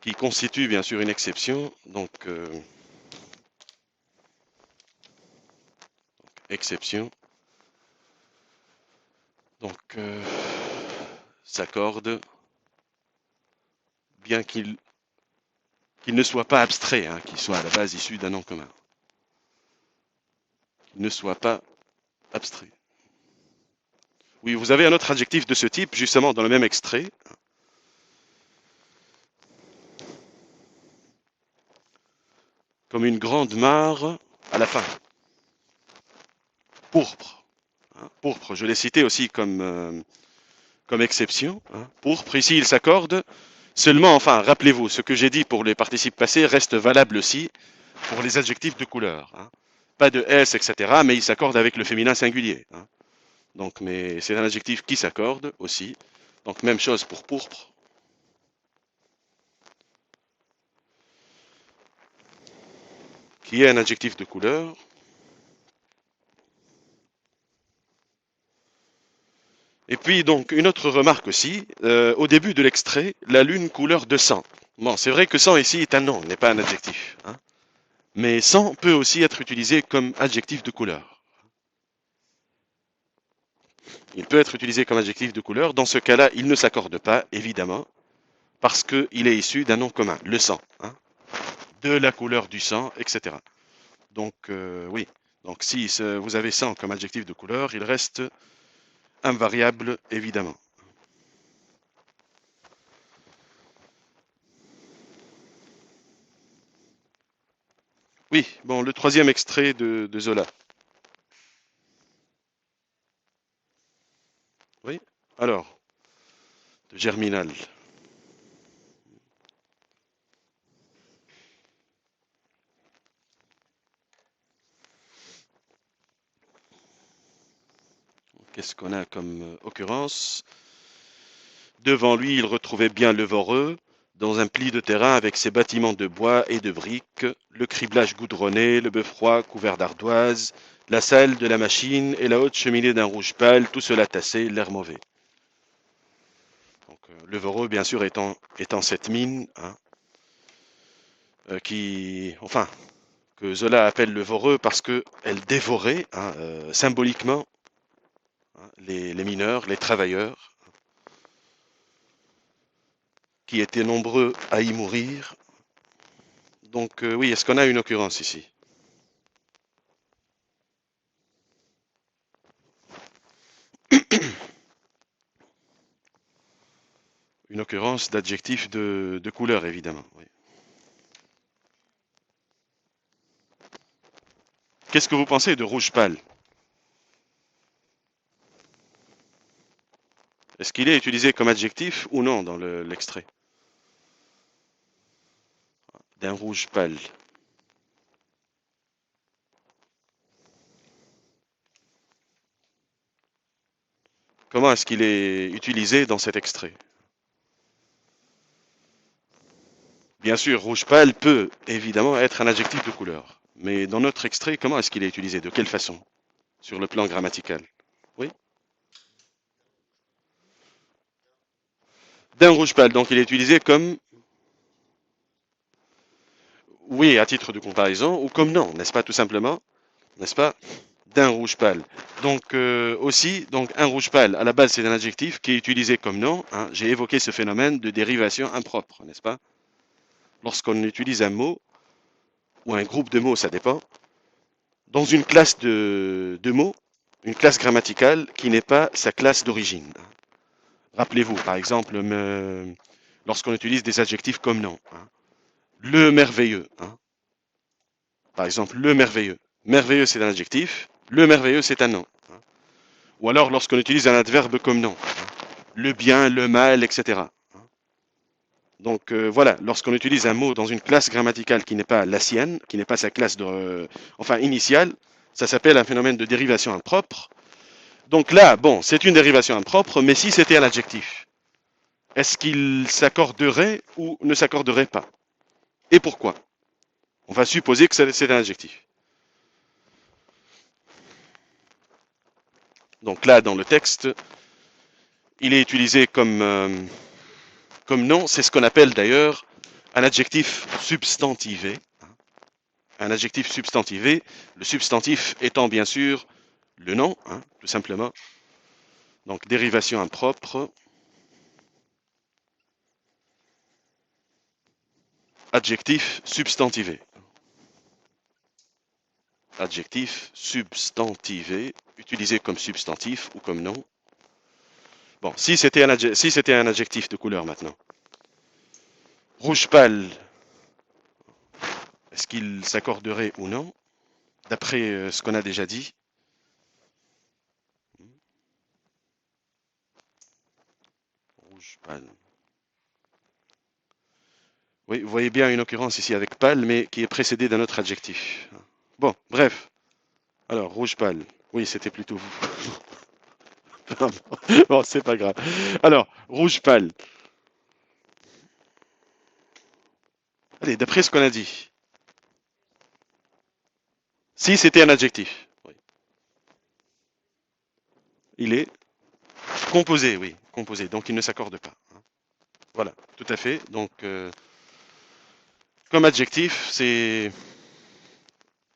qui constitue bien sûr une exception. Donc exception. Donc s'accorde, bien qu'il ne soit pas abstrait, qu'il soit à la base issu d'un nom commun. Qu'il ne soit pas abstrait. Oui, vous avez un autre adjectif de ce type, justement dans le même extrait. Comme une grande mare à la fin. Pourpre. Pourpre, je l'ai cité aussi comme exception. Pourpre, ici il s'accorde. Seulement, rappelez-vous, ce que j'ai dit pour les participes passés reste valable aussi pour les adjectifs de couleur. Pas de S, etc., mais il s'accorde avec le féminin singulier. Donc, mais c'est un adjectif qui s'accorde aussi. Donc, même chose pour pourpre, qui est un adjectif de couleur. Et puis, donc, une autre remarque aussi. Au début de l'extrait, la lune couleur de sang. Bon, c'est vrai que sang ici est un nom, n'est pas un adjectif, hein. Mais sang peut aussi être utilisé comme adjectif de couleur. Il peut être utilisé comme adjectif de couleur. Dans ce cas-là, il ne s'accorde pas, évidemment, parce qu'il est issu d'un nom commun, le sang, hein, de la couleur du sang, etc. Donc, oui. Donc, si vous avez sang comme adjectif de couleur, il reste invariable, évidemment. Oui, bon, le troisième extrait de Zola. Oui, alors, de Germinal. Qu'est-ce qu'on a comme occurrence? Devant lui, il retrouvait bien le Voreux, dans un pli de terrain avec ses bâtiments de bois et de briques, le criblage goudronné, le beffroi couvert d'ardoises, la salle de la machine et la haute cheminée d'un rouge pâle, tout cela tassé, l'air mauvais. Donc, le Voreux, bien sûr, étant cette mine, hein, enfin, que Zola appelle le Voreux parce qu'elle dévorait, hein, symboliquement, hein, les mineurs, les travailleurs, qui étaient nombreux à y mourir. Donc, oui, est-ce qu'on a une occurrence ici? Une occurrence d'adjectif de couleur, évidemment. Oui. Qu'est-ce que vous pensez de rouge pâle? Est-ce qu'il est utilisé comme adjectif ou non dans l'extrait? D'un rouge pâle. Comment est-ce qu'il est utilisé dans cet extrait? Bien sûr, rouge pâle peut évidemment être un adjectif de couleur. Mais dans notre extrait, comment est-ce qu'il est utilisé? De quelle façon? Sur le plan grammatical. Oui. D'un rouge pâle. Donc il est utilisé comme oui à titre de comparaison ou comme non, n'est-ce pas tout simplement? N'est-ce pas? D'un rouge pâle. Donc aussi, donc un rouge pâle, à la base c'est un adjectif qui est utilisé comme nom, hein. J'ai évoqué ce phénomène de dérivation impropre, n'est-ce pas? Lorsqu'on utilise un mot, ou un groupe de mots, ça dépend, dans une classe de mots, une classe grammaticale qui n'est pas sa classe d'origine. Rappelez-vous, par exemple, lorsqu'on utilise des adjectifs comme nom, hein. Le merveilleux, hein. Par exemple, le merveilleux. Merveilleux, c'est un adjectif. Le merveilleux, c'est un nom, hein. Ou alors, lorsqu'on utilise un adverbe comme nom, hein. Le bien, le mal, etc. Donc voilà, lorsqu'on utilise un mot dans une classe grammaticale qui n'est pas la sienne, qui n'est pas sa classe enfin initiale, ça s'appelle un phénomène de dérivation impropre. Donc là, bon, c'est une dérivation impropre, mais si c'était un adjectif, est-ce qu'il s'accorderait ou ne s'accorderait pas? Et pourquoi? On va supposer que c'est un adjectif. Donc là, dans le texte, il est utilisé comme nom. C'est ce qu'on appelle d'ailleurs un adjectif substantivé. Un adjectif substantivé, le substantif étant bien sûr le nom, hein, tout simplement. Donc dérivation impropre. Adjectif substantivé. Adjectif substantivé, utilisé comme substantif ou comme nom. Bon, si c'était un adjectif de couleur maintenant. Rouge pâle, est-ce qu'il s'accorderait ou non? D'après ce qu'on a déjà dit. Rouge pâle. Oui, vous voyez bien une occurrence ici avec pâle, mais qui est précédée d'un autre adjectif. Bon, bref. Alors, rouge pâle. Oui, c'était plutôt vous. Bon, c'est pas grave. Alors, rouge pâle. Allez, d'après ce qu'on a dit. Si c'était un adjectif. Oui. Il est composé, oui, composé. Donc il ne s'accorde pas. Voilà, tout à fait. Donc, comme adjectif, c'est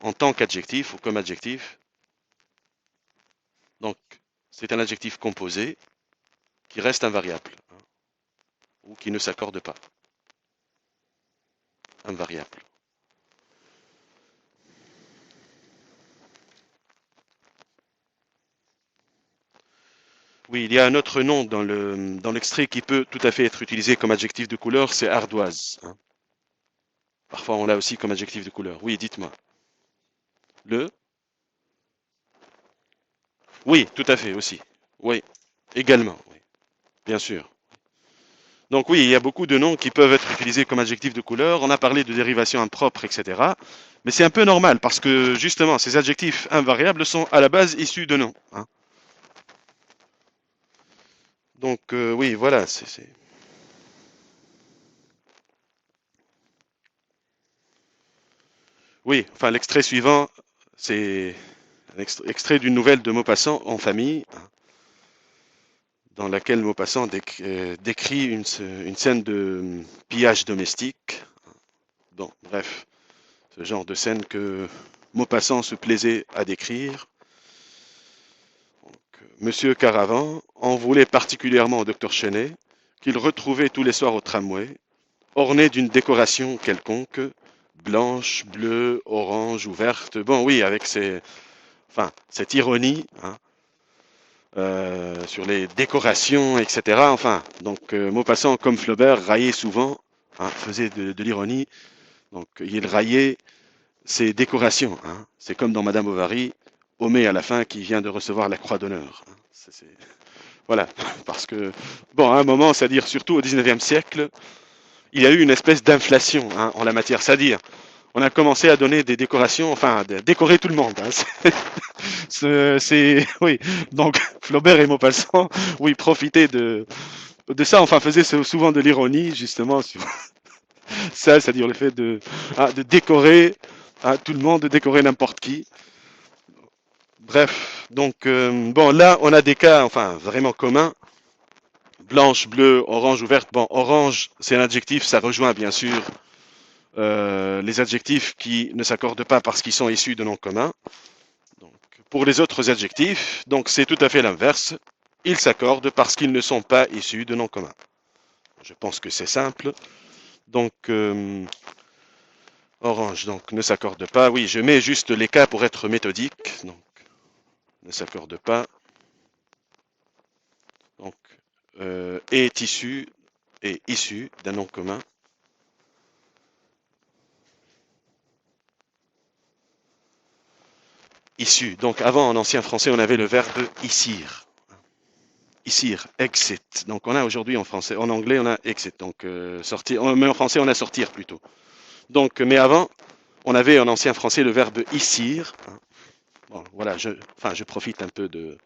en tant qu'adjectif ou comme adjectif. Donc, c'est un adjectif composé qui reste invariable ou qui ne s'accorde pas. Invariable. Oui, il y a un autre nom dans l'extrait qui peut tout à fait être utilisé comme adjectif de couleur, c'est ardoise. Parfois, on l'a aussi comme adjectif de couleur. Oui, dites-moi. Le? Oui, tout à fait aussi. Oui, également. Oui, bien sûr. Donc oui, il y a beaucoup de noms qui peuvent être utilisés comme adjectifs de couleur. On a parlé de dérivation impropre, etc. Mais c'est un peu normal parce que justement, ces adjectifs invariables sont à la base issus de noms. Donc oui, voilà. Oui, enfin l'extrait suivant, c'est un extrait d'une nouvelle de Maupassant en famille, dans laquelle Maupassant décrit une scène de pillage domestique. Bon, bref, ce genre de scène que Maupassant se plaisait à décrire. Monsieur Caravan en voulait particulièrement au docteur Chenet, qu'il retrouvait tous les soirs au tramway, orné d'une décoration quelconque, blanche, bleue, orange ou verte. Bon, oui, avec cette ironie sur les décorations, etc. Enfin, donc Maupassant, comme Flaubert, raillait souvent, faisait de l'ironie. Donc, il raillait ses décorations. C'est comme dans Madame Bovary, Homais à la fin qui vient de recevoir la Croix d'honneur. Voilà, parce que, bon, à un moment, c'est-à-dire surtout au 19e siècle, il y a eu une espèce d'inflation en la matière. C'est-à-dire, on a commencé à donner des décorations, enfin, décorer tout le monde. Oui. Donc, Flaubert et Maupassant, oui, profitaient de ça, enfin, faisaient souvent de l'ironie, justement, sur ça, c'est-à-dire le fait de décorer tout le monde, de décorer n'importe qui. Bref, donc, bon, là, on a des cas, enfin, vraiment communs. Blanche, bleue, orange ou verte. Bon, orange, c'est un adjectif, ça rejoint bien sûr les adjectifs qui ne s'accordent pas parce qu'ils sont issus de noms communs. Donc, pour les autres adjectifs, donc c'est tout à fait l'inverse. Ils s'accordent parce qu'ils ne sont pas issus de noms communs. Je pense que c'est simple. Donc, orange, donc ne s'accorde pas. Oui, je mets juste les cas pour être méthodique. Donc, ne s'accorde pas. Donc, est issu d'un nom commun. Issu. Donc avant, en ancien français, on avait le verbe issir. Issir, exit. Donc on a aujourd'hui en français, en anglais, on a exit. Donc sortir, mais en français, on a sortir plutôt. Donc, mais avant, on avait en ancien français le verbe issir. Bon, voilà, je profite un peu de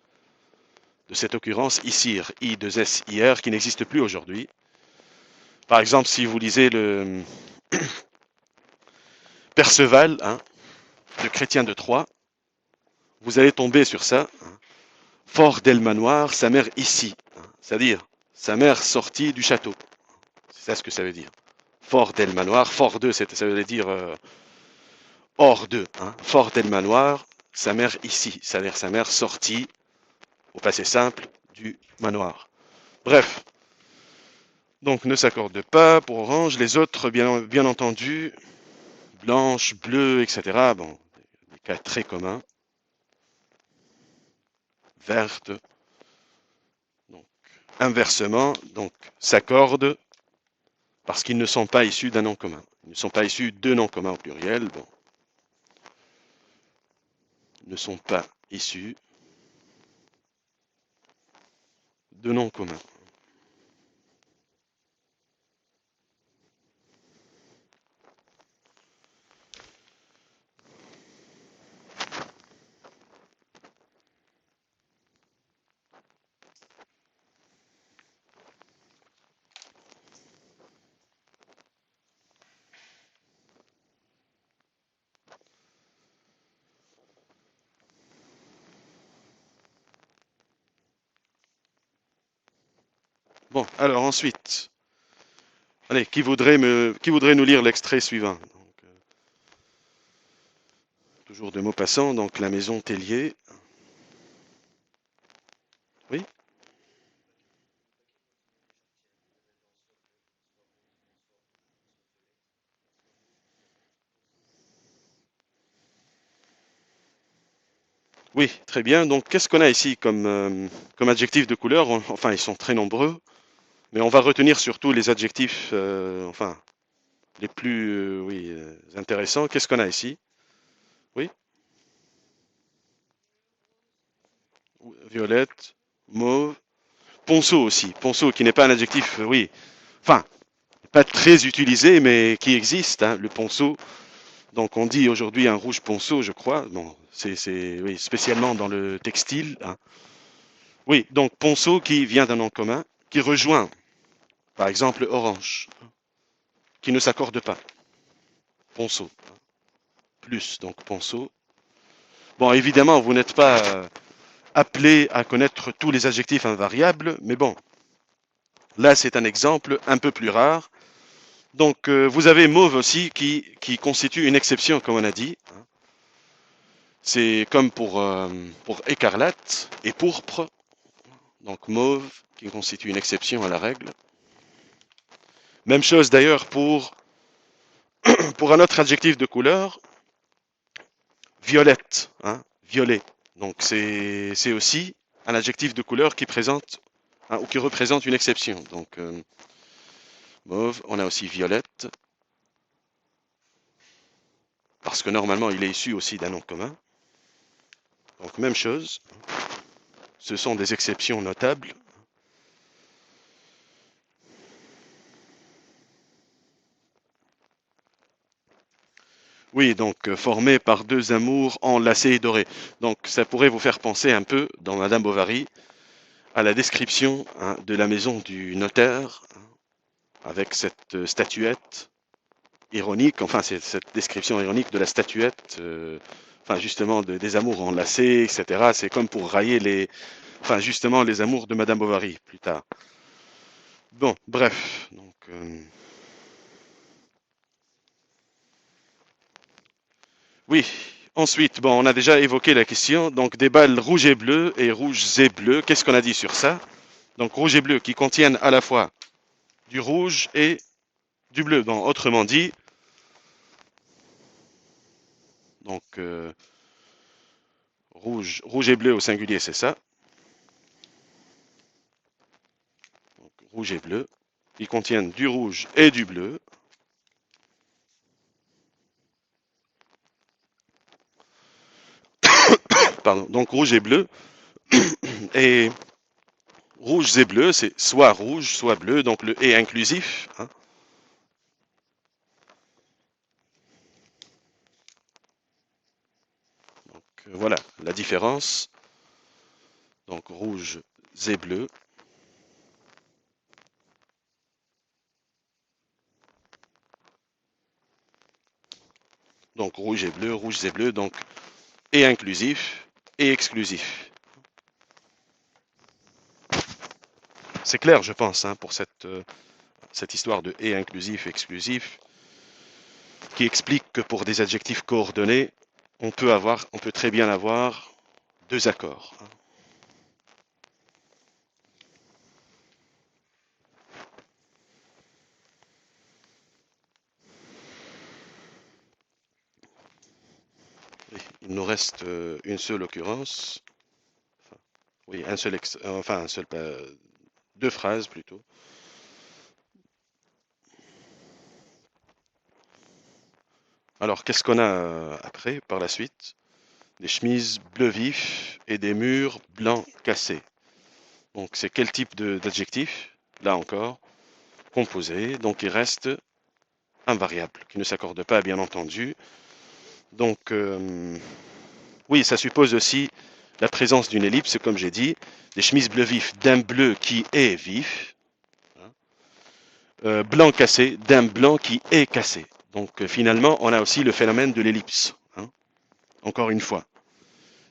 cette occurrence. Issir, I2SIR, qui n'existe plus aujourd'hui. Par exemple, si vous lisez le Perceval, le chrétien de Troyes, vous allez tomber sur ça. Fort del manoir, sa mère ici. C'est-à-dire, sa mère sortie du château. C'est ça ce que ça veut dire. Fort del manoir, fort de, ça veut dire hors de. Fort del manoir, sa mère ici. C'est-à-dire sa mère sortie, au passé simple, du manoir. Bref, donc ne s'accorde pas pour orange. Les autres, bien entendu, blanche, bleue, etc. Bon, des cas très communs. Verte, donc inversement, donc s'accorde parce qu'ils ne sont pas issus d'un nom commun. Ils ne sont pas issus de noms communs au pluriel. Bon, ils ne sont pas issus de noms communs. Bon, alors ensuite, allez, qui voudrait nous lire l'extrait suivant? Donc, toujours de Maupassant, donc la maison Tellier. Oui? Oui, très bien. Donc, qu'est-ce qu'on a ici comme adjectifs de couleur? Enfin, ils sont très nombreux, mais on va retenir surtout les adjectifs, enfin, les plus, oui, intéressants. Qu'est-ce qu'on a ici? Oui? Violette, mauve, ponceau aussi. Ponceau qui n'est pas un adjectif, oui. Enfin, pas très utilisé, mais qui existe, hein, le ponceau. Donc, on dit aujourd'hui un rouge ponceau, je crois. Bon, oui, spécialement dans le textile, hein. Oui, donc ponceau qui vient d'un nom commun, qui rejoint, par exemple, orange, qui ne s'accorde pas. Ponceau, plus, donc ponceau. Bon, évidemment, vous n'êtes pas appelé à connaître tous les adjectifs invariables, mais bon, là, c'est un exemple un peu plus rare. Donc, vous avez mauve aussi qui constitue une exception, comme on a dit. C'est comme pour écarlate et pourpre. Donc, mauve qui constitue une exception à la règle. Même chose d'ailleurs pour un autre adjectif de couleur, violette, hein, violet. Donc, c'est aussi un adjectif de couleur qui présente, hein, ou qui représente une exception. Donc, mauve, on a aussi violette, parce que normalement, il est issu aussi d'un nom commun. Donc, même chose. Ce sont des exceptions notables. Oui, donc formé par deux amours enlacés et dorés. Donc ça pourrait vous faire penser un peu, dans Madame Bovary, à la description, hein, de la maison du notaire, hein, avec cette statuette ironique, enfin c'est cette description ironique de la statuette, enfin justement des amours enlacés, etc. C'est comme pour railler enfin justement les amours de Madame Bovary plus tard. Bon, bref, donc oui. Ensuite, bon, on a déjà évoqué la question, donc des balles rouges et bleues et rouges et bleus. Qu'est-ce qu'on a dit sur ça? Donc rouge et bleu qui contiennent à la fois du rouge et du bleu. Donc autrement dit, donc rouge et bleu au singulier, c'est ça. Donc, rouge et bleu qui contiennent du rouge et du bleu. Pardon. Donc rouge et bleu et rouges et bleus, c'est soit rouge, soit bleu. Donc le et inclusif, hein. Donc voilà la différence. Donc rouge et bleu. Donc rouge et bleu, donc et inclusif et exclusif. C'est clair, je pense, hein, pour cette histoire de et inclusif, exclusif, qui explique que pour des adjectifs coordonnés, on peut très bien avoir deux accords, hein. Oui, il nous reste une seule occurrence, enfin, oui, enfin deux phrases plutôt. Alors, qu'est-ce qu'on a après, par la suite? Des chemises bleu vif et des murs blancs cassés. Donc, c'est quel type d'adjectif? Là encore, composé. Donc, il reste un variable qui ne s'accorde pas, bien entendu. Donc, oui, ça suppose aussi la présence d'une ellipse, comme j'ai dit, des chemises bleu vif d'un bleu qui est vif, hein, blanc cassé d'un blanc qui est cassé. Donc, finalement, on a aussi le phénomène de l'ellipse, hein, encore une fois.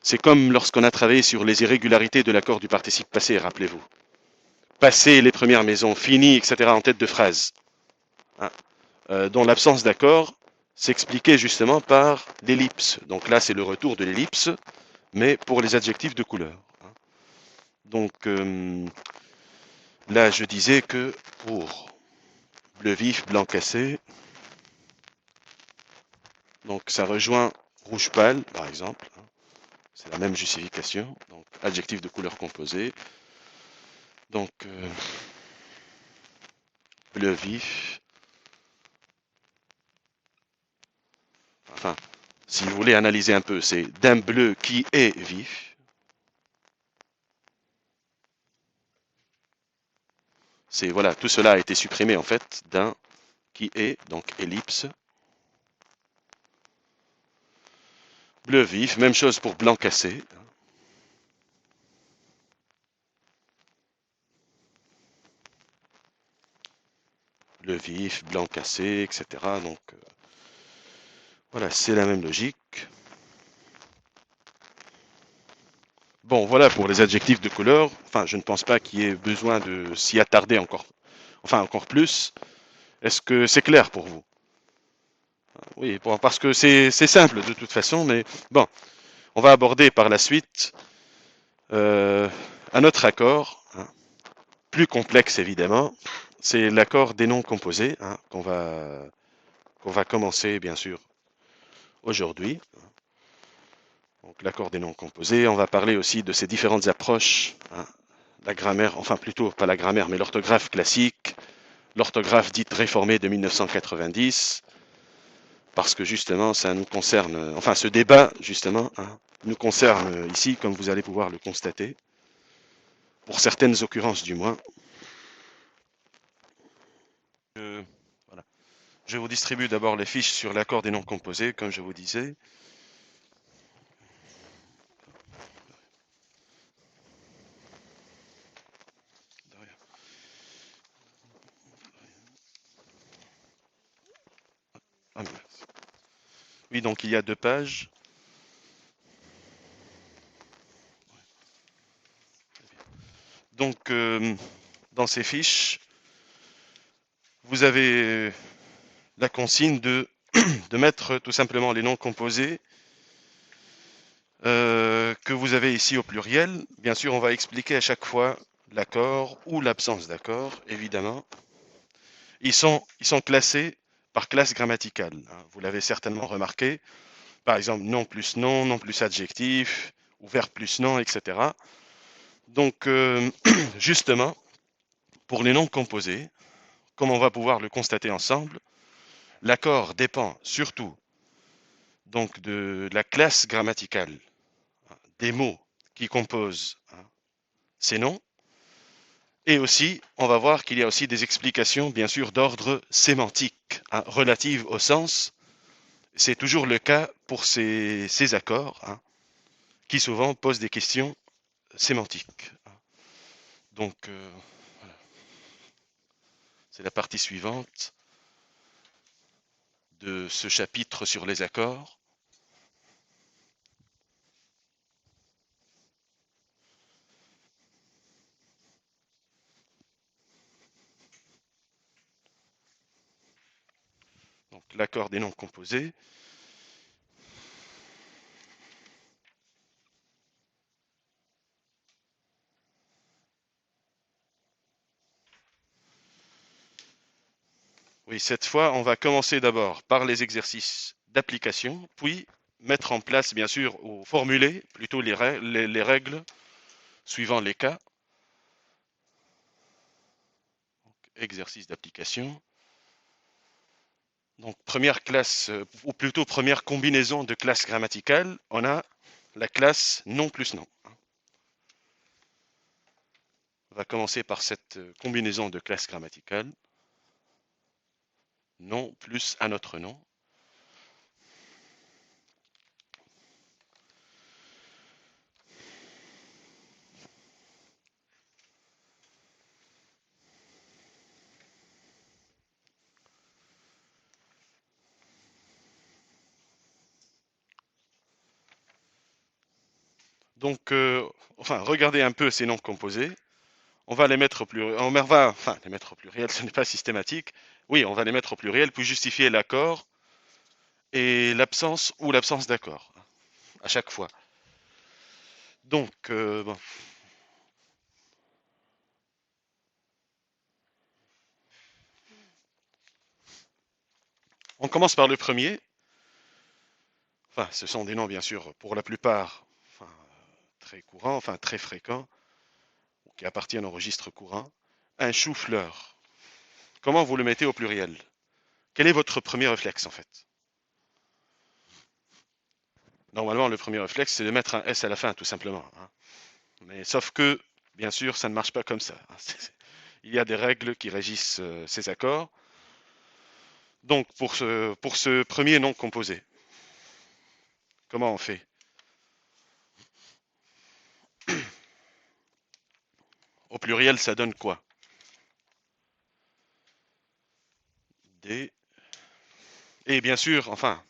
C'est comme lorsqu'on a travaillé sur les irrégularités de l'accord du participe passé, rappelez-vous. passé les premières maisons, fini, etc. en tête de phrase, hein, dont l'absence d'accord s'expliquait justement par l'ellipse. Donc là, c'est le retour de l'ellipse, mais pour les adjectifs de couleur. Hein. Donc là, je disais que pour bleu vif, blanc cassé, donc ça rejoint rouge pâle, par exemple. Hein. C'est la même justification. Donc adjectif de couleur composée. Donc bleu vif. Enfin, si vous voulez analyser un peu, c'est d'un bleu qui est vif. C'est voilà, tout cela a été supprimé en fait d'un qui est, donc ellipse. Bleu vif, même chose pour blanc cassé. Bleu vif, blanc cassé, etc. Donc voilà, c'est la même logique. Bon, voilà pour les adjectifs de couleur. Enfin, je ne pense pas qu'il y ait besoin de s'y attarder encore, enfin encore plus. Est-ce que c'est clair pour vous? Oui, bon, parce que c'est simple de toute façon, mais bon, on va aborder par la suite euh, un autre accord, hein, plus complexe évidemment. C'est l'accord des noms composés, hein, qu'on va commencer bien sûr aujourd'hui. Donc l'accord des noms composés. On va parler aussi de ces différentes approches, hein, la grammaire, enfin plutôt pas la grammaire, mais l'orthographe classique, l'orthographe dite réformée de 1990, parce que justement ça nous concerne, enfin ce débat justement hein, nous concerne ici, comme vous allez pouvoir le constater, pour certaines occurrences du moins. Voilà. Je vous distribue d'abord les fiches sur l'accord des noms composés, comme je vous disais. Ah, oui, donc il y a 2 pages. Donc dans ces fiches, vous avez la consigne de mettre tout simplement les noms composés que vous avez ici au pluriel. Bien sûr, on va expliquer à chaque fois l'accord ou l'absence d'accord, évidemment. Ils sont classés par classe grammaticale. Hein. Vous l'avez certainement remarqué. Par exemple, nom plus adjectif, ou verbe plus nom, etc. Donc, justement, pour les noms composés, comme on va pouvoir le constater ensemble, l'accord dépend surtout donc de la classe grammaticale des mots qui composent ces noms. Et aussi, on va voir qu'il y a aussi des explications, bien sûr, d'ordre sémantique, hein, relatives au sens. C'est toujours le cas pour ces accords, hein, qui souvent posent des questions sémantiques. Donc, voilà. C'est la partie suivante de ce chapitre sur les accords. Donc, l'accord des noms composés. Oui, cette fois, on va commencer d'abord par les exercices d'application, puis mettre en place, bien sûr, ou formuler plutôt les règles suivant les cas. Exercice d'application. Donc, première classe, ou plutôt première combinaison de classes grammaticales, on a la classe nom plus nom. On va commencer par cette combinaison de classes grammaticales. Nom plus un autre nom. Donc, enfin, regardez un peu ces noms composés. On va les mettre au pluriel. On va, enfin, les mettre au pluriel, ce n'est pas systématique. Oui, on va les mettre au pluriel pour justifier l'accord et l'absence ou l'absence d'accord à chaque fois. Donc, bon. On commence par le premier. Enfin, ce sont des noms, bien sûr, pour la plupart, enfin, très courants, enfin, très fréquents, qui appartiennent au registre courant. Un chou-fleur. Comment vous le mettez au pluriel? Quel est votre premier réflexe, en fait? Normalement, le premier réflexe, c'est de mettre un S à la fin, tout simplement, hein. Mais sauf que, bien sûr, ça ne marche pas comme ça, hein. Il y a des règles qui régissent ces accords. Donc, pour ce premier nom composé, comment on fait? Au pluriel, ça donne quoi? Des... Et bien sûr, enfin,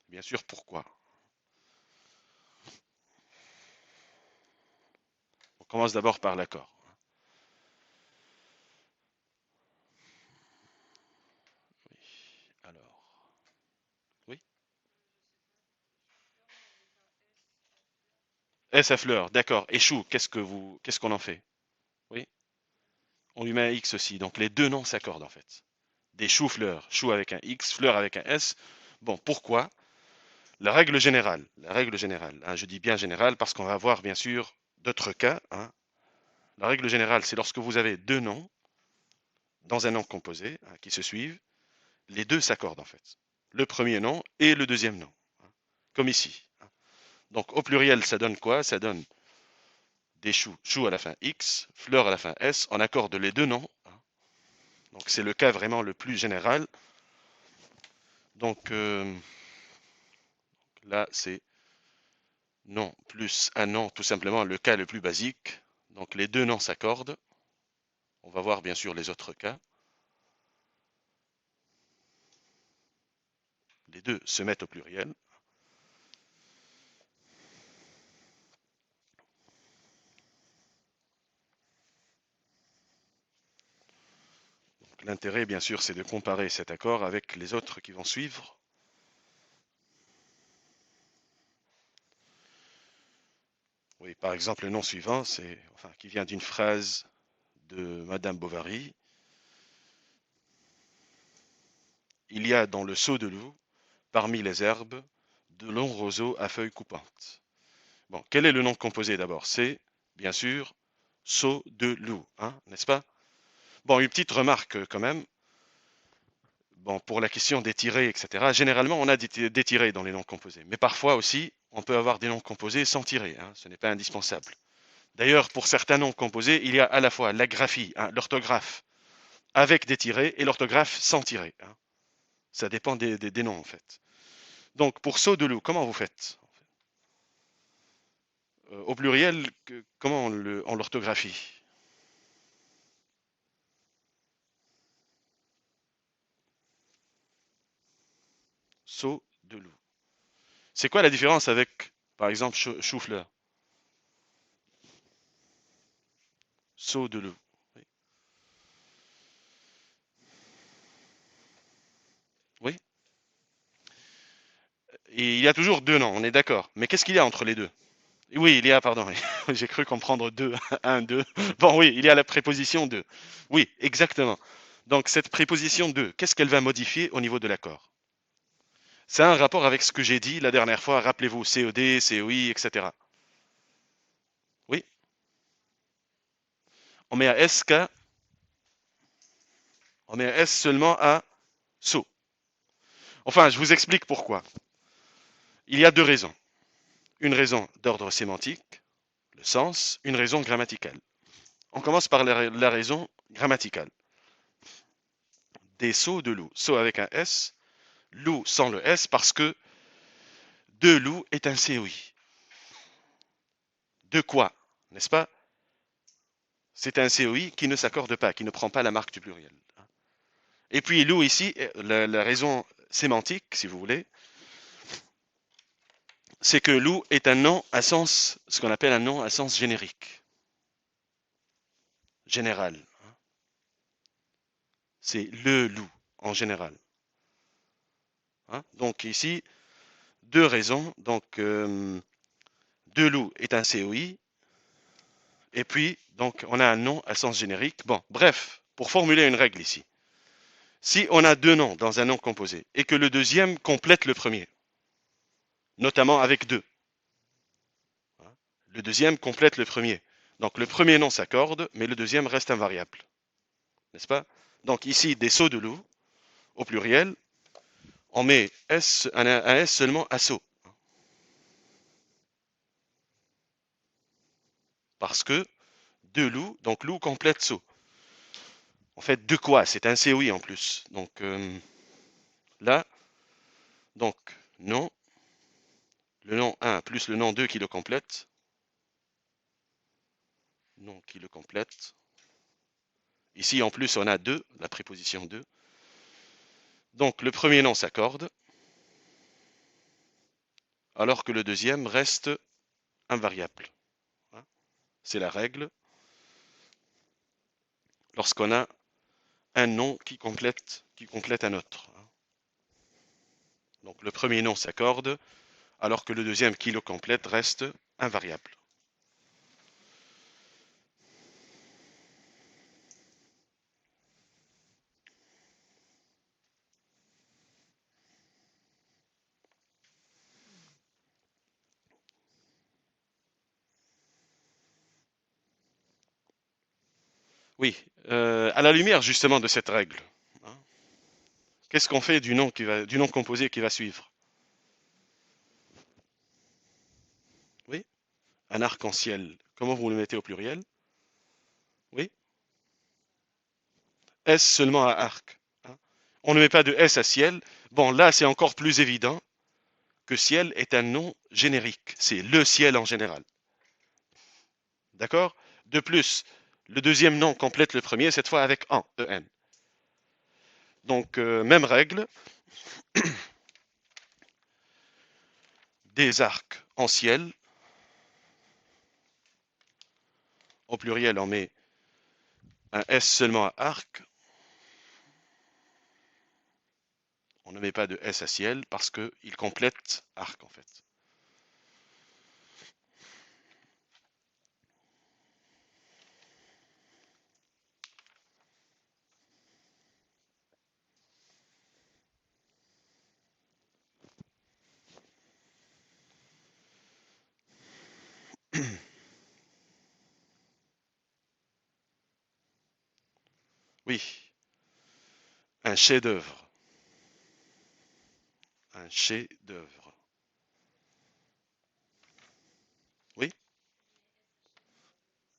bien sûr, pourquoi? On commence d'abord par l'accord. Oui. Alors, oui. S à fleur, d'accord. Et chou, qu'est-ce qu'on en fait? Oui. On lui met un X aussi. Donc les deux noms s'accordent en fait. Des choux-fleurs, chou avec un X, fleur avec un S. Bon, pourquoi? La règle générale, hein, je dis bien générale parce qu'on va avoir bien sûr d'autres cas, hein. La règle générale, c'est lorsque vous avez deux noms dans un nom composé, hein, qui se suivent, les deux s'accordent en fait. Le premier nom et le deuxième nom, hein, comme ici, hein. Donc au pluriel, ça donne quoi? Ça donne des choux, chou à la fin X, fleur à la fin S, on accorde les deux noms, hein. Donc c'est le cas vraiment le plus général. Donc là, c'est nom plus un nom, tout simplement le cas le plus basique. Donc les deux noms s'accordent. On va voir bien sûr les autres cas. Les deux se mettent au pluriel. L'intérêt, bien sûr, c'est de comparer cet accord avec les autres qui vont suivre. Oui, par exemple, le nom suivant, c'est, enfin, qui vient d'une phrase de Madame Bovary. Il y a dans le seau de loup, parmi les herbes, de longs roseaux à feuilles coupantes. Bon, quel est le nom composé d'abord? C'est, bien sûr, seau de loup, hein, n'est-ce pas? Bon, une petite remarque quand même. Bon, pour la question des tirés, etc. Généralement, on a des tirés dans les noms composés. Mais parfois aussi, on peut avoir des noms composés sans tirer, hein. Ce n'est pas indispensable. D'ailleurs, pour certains noms composés, il y a à la fois la graphie, hein, l'orthographe avec des tirés et l'orthographe sans tirer, hein. Ça dépend des noms, en fait. Donc, pour saut de loup, comment vous faites? Au pluriel, comment on l'orthographie? Saut de loup. C'est quoi la différence avec, par exemple, chou-fleur? Saut de loup. Oui. Oui. Et il y a toujours deux noms, on est d'accord. Mais qu'est-ce qu'il y a entre les deux? Oui, il y a, pardon, j'ai cru comprendre deux, un, deux. Bon, oui, il y a la préposition de. Oui, exactement. Donc, cette préposition de, qu'est-ce qu'elle va modifier au niveau de l'accord? Ça a un rapport avec ce que j'ai dit la dernière fois. Rappelez-vous, CED, COI, etc. Oui, on met un SK, on met un S seulement à SO. Enfin, je vous explique pourquoi. Il y a deux raisons. Une raison d'ordre sémantique, le sens, une raison grammaticale. On commence par la raison grammaticale. Des sauts de loup. Saut avec un S, loup sans le S parce que de loup est un COI. De quoi? N'est-ce pas? C'est un COI qui ne s'accorde pas, qui ne prend pas la marque du pluriel. Et puis loup ici, la raison sémantique, si vous voulez, c'est que loup est un nom à sens, ce qu'on appelle un nom à sens générique. général. C'est le loup en général. Hein. Donc ici, deux raisons. Donc, de loup est un COI. Et puis, donc, on a un nom à sens générique. Bon, bref, pour formuler une règle ici. Si on a deux noms dans un nom composé et que le deuxième complète le premier, notamment avec deux, hein, le deuxième complète le premier. Donc le premier nom s'accorde, mais le deuxième reste invariable. N'est-ce pas? Donc ici, des sauts de loup, au pluriel, on met un S seulement à saut. Parce que deux loups, donc loup complète saut. En fait, de quoi? C'est un COI en plus. Donc là, donc nom, le nom 1 plus le nom 2 qui le complète. Nom qui le complète. Ici, en plus, on a 2, la préposition 2. Donc, le premier nom s'accorde, alors que le deuxième reste invariable. C'est la règle lorsqu'on a un nom qui complète un autre. Donc, le premier nom s'accorde, alors que le deuxième qui le complète reste invariable. Oui, à la lumière justement de cette règle, hein, qu'est-ce qu'on fait du nom composé qui va suivre? Oui, un arc-en-ciel. Comment vous le mettez au pluriel? Oui, S seulement à arc. Hein. On ne met pas de S à ciel. Bon, là, c'est encore plus évident que ciel est un nom générique. C'est le ciel en général. D'accord? De plus, le deuxième nom complète le premier, cette fois avec en, EN. Donc, même règle. Des arcs en ciel. Au pluriel, on met un S seulement à arc. On ne met pas de S à ciel parce qu'il complète arc en fait. Oui, un chef-d'œuvre. Un chef-d'œuvre. Oui,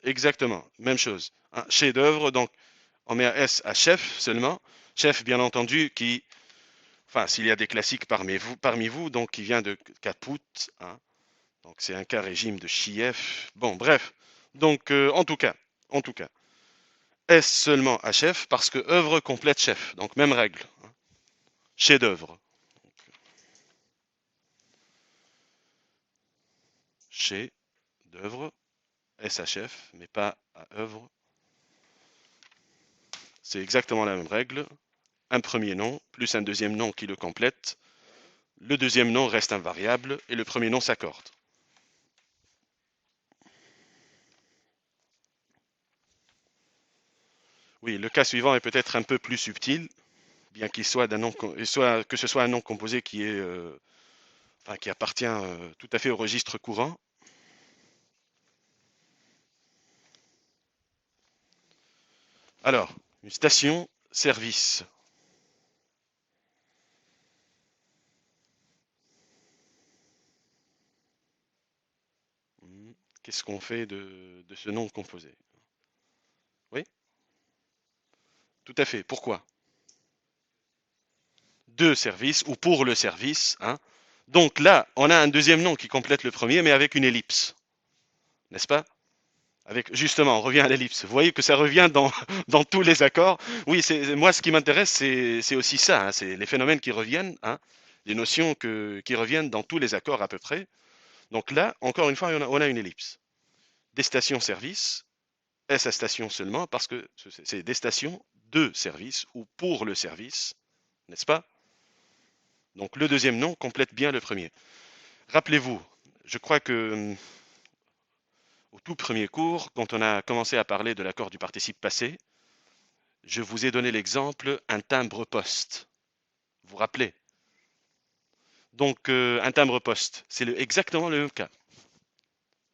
exactement, même chose. Un chef-d'œuvre, donc on met un S à chef seulement. Chef, bien entendu, qui, enfin, s'il y a des classiques parmi vous donc qui vient de Kaput, hein, donc c'est un cas régime de chief. Bon, bref. Donc, en tout cas, S seulement à chef parce que œuvre complète chef. Donc même règle. Hein. Chef-d'œuvre. Chef-d'œuvre. S à chef, mais pas à œuvre. C'est exactement la même règle. Un premier nom plus un deuxième nom qui le complète. Le deuxième nom reste invariable et le premier nom s'accorde. Oui, le cas suivant est peut-être un peu plus subtil, bien qu'il soit que ce soit un nom composé qui est, enfin, qui appartient tout à fait au registre courant. Alors, une station-service. Qu'est-ce qu'on fait de ce nom composé? Oui, tout à fait. Pourquoi? De service ou pour le service. Hein. Donc là, on a un deuxième nom qui complète le premier, mais avec une ellipse. N'est-ce pas? Avec, justement, on revient à l'ellipse. Vous voyez que ça revient dans, dans tous les accords. Oui, moi, ce qui m'intéresse, c'est aussi ça. Hein, c'est les phénomènes qui reviennent, hein, les notions qui reviennent dans tous les accords à peu près. Donc là, encore une fois, on a une ellipse. Des stations-service, S à station seulement parce que c'est des stations de service ou pour le service, n'est-ce pas? Donc le deuxième nom complète bien le premier. Rappelez-vous, je crois que au tout premier cours, quand on a commencé à parler de l'accord du participe passé, je vous ai donné l'exemple un timbre-poste. Vous vous rappelez? Donc un timbre-poste, c'est exactement le même cas.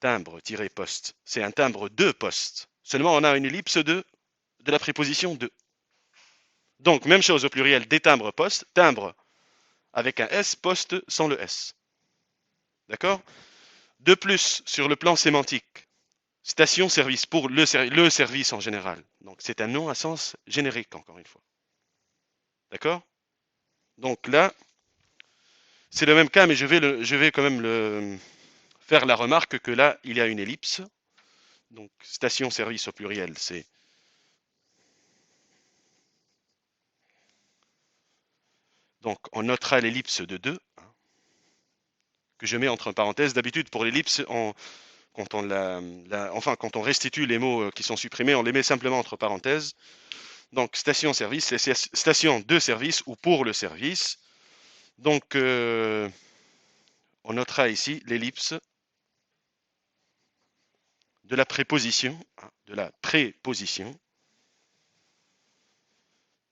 Timbre-poste, c'est un timbre de poste. Seulement on a une ellipse de la préposition de. Donc même chose au pluriel, des timbres-postes, timbre avec un S, poste sans le S. D'accord? De plus, sur le plan sémantique, station-service pour le service en général. Donc c'est un nom à sens générique, encore une fois. D'accord? Donc là, c'est le même cas, mais je vais quand même faire la remarque que là, il y a une ellipse. Donc station-service au pluriel, c'est. Donc on notera l'ellipse de 2, que je mets entre parenthèses. D'habitude, pour l'ellipse, quand on restitue les mots qui sont supprimés, on les met simplement entre parenthèses. Donc station-service, c'est station de service ou pour le service. Donc on notera ici l'ellipse de la préposition,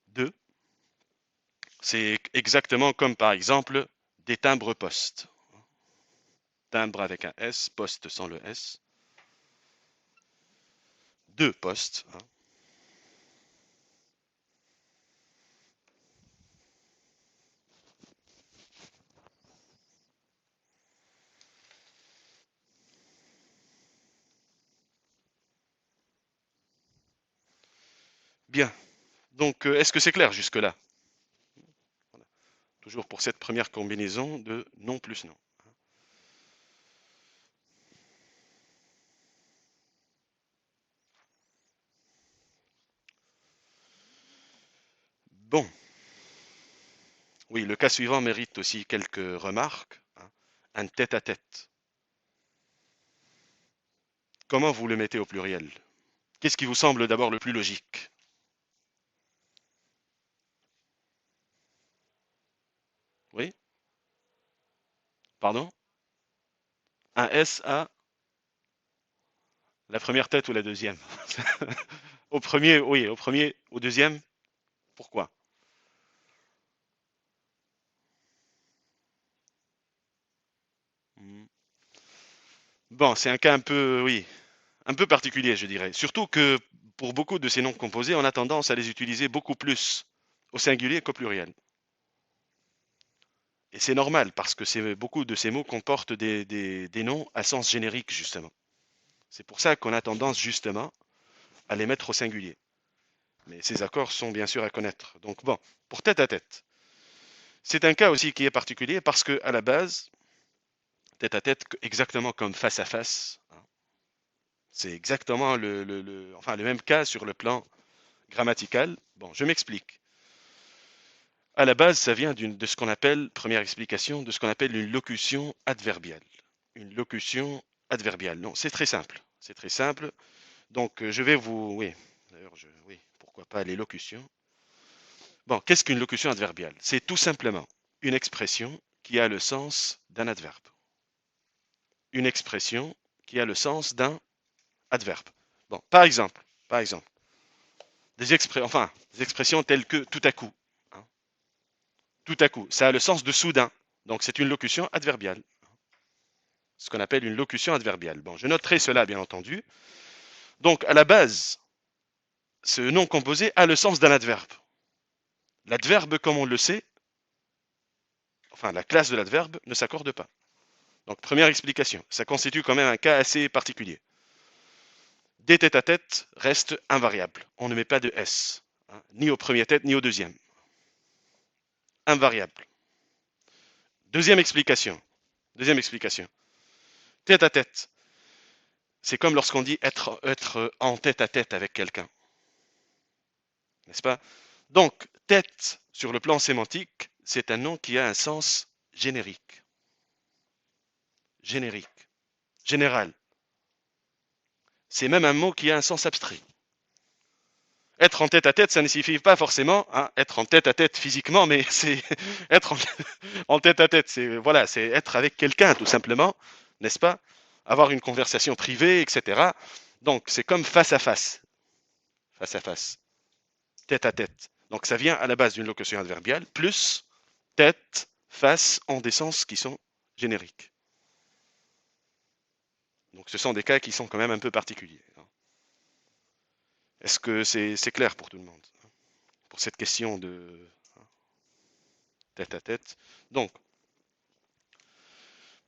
de. C'est exactement comme par exemple des timbres-postes. Timbre avec un S, poste sans le S. Deux postes. Bien. Donc, est-ce que c'est clair jusque-là? Voilà. Toujours pour cette première combinaison de nom plus nom. Bon. Oui, le cas suivant mérite aussi quelques remarques. Un tête-à-tête. Comment vous le mettez au pluriel? Qu'est-ce qui vous semble d'abord le plus logique? Oui? Pardon? Un S à la première tête ou la deuxième? Au premier, oui, au premier, au deuxième? Pourquoi? Hmm. Bon, c'est un cas un peu, oui, un peu particulier, je dirais. Surtout que pour beaucoup de ces noms composés, on a tendance à les utiliser beaucoup plus au singulier qu'au pluriel. Et c'est normal parce que beaucoup de ces mots comportent des noms à sens générique, justement. C'est pour ça qu'on a tendance, justement, à les mettre au singulier. Mais ces accords sont bien sûr à connaître. Donc bon, pour tête à tête, c'est un cas aussi qui est particulier parce que à la base, tête à tête, exactement comme face à face, c'est exactement enfin, le même cas sur le plan grammatical. Bon, je m'explique. À la base, ça vient de ce qu'on appelle, première explication, de ce qu'on appelle une locution adverbiale. Une locution adverbiale. Non, c'est très simple. C'est très simple. Donc, je vais vous. Oui, d'ailleurs, oui, pourquoi pas les locutions. Bon, qu'est-ce qu'une locution adverbiale? C'est tout simplement une expression qui a le sens d'un adverbe. Une expression qui a le sens d'un adverbe. Bon, par exemple, des expressions telles que tout à coup. Hein. Tout à coup, ça a le sens de soudain. Donc, c'est une locution adverbiale. Ce qu'on appelle une locution adverbiale. Bon, je noterai cela, bien entendu. Donc, à la base, ce nom composé a le sens d'un adverbe. L'adverbe, comme on le sait, enfin, la classe de l'adverbe ne s'accorde pas. Donc, première explication, ça constitue quand même un cas assez particulier. Des tête-à-tête restent invariables. On ne met pas de S, hein, ni au premier tête, ni au deuxième. Invariable. Deuxième explication. Deuxième explication. Tête-à-tête. C'est comme lorsqu'on dit être en tête-à-tête avec quelqu'un. N'est-ce pas? Donc, tête, sur le plan sémantique, c'est un nom qui a un sens générique. Générique. Général. c'est même un mot qui a un sens abstrait. Être en tête à tête, ça ne signifie pas forcément être en tête à tête physiquement, mais c'est être en tête à tête. C'est voilà, c'est être avec quelqu'un tout simplement, n'est-ce pas? Avoir une conversation privée, etc. Donc c'est comme face à face, tête à tête. Donc ça vient à la base d'une locution adverbiale plus tête, face en des sens qui sont génériques. Donc ce sont des cas qui sont quand même un peu particuliers. Est-ce que c'est clair pour tout le monde? Pour cette question de tête à tête. Donc,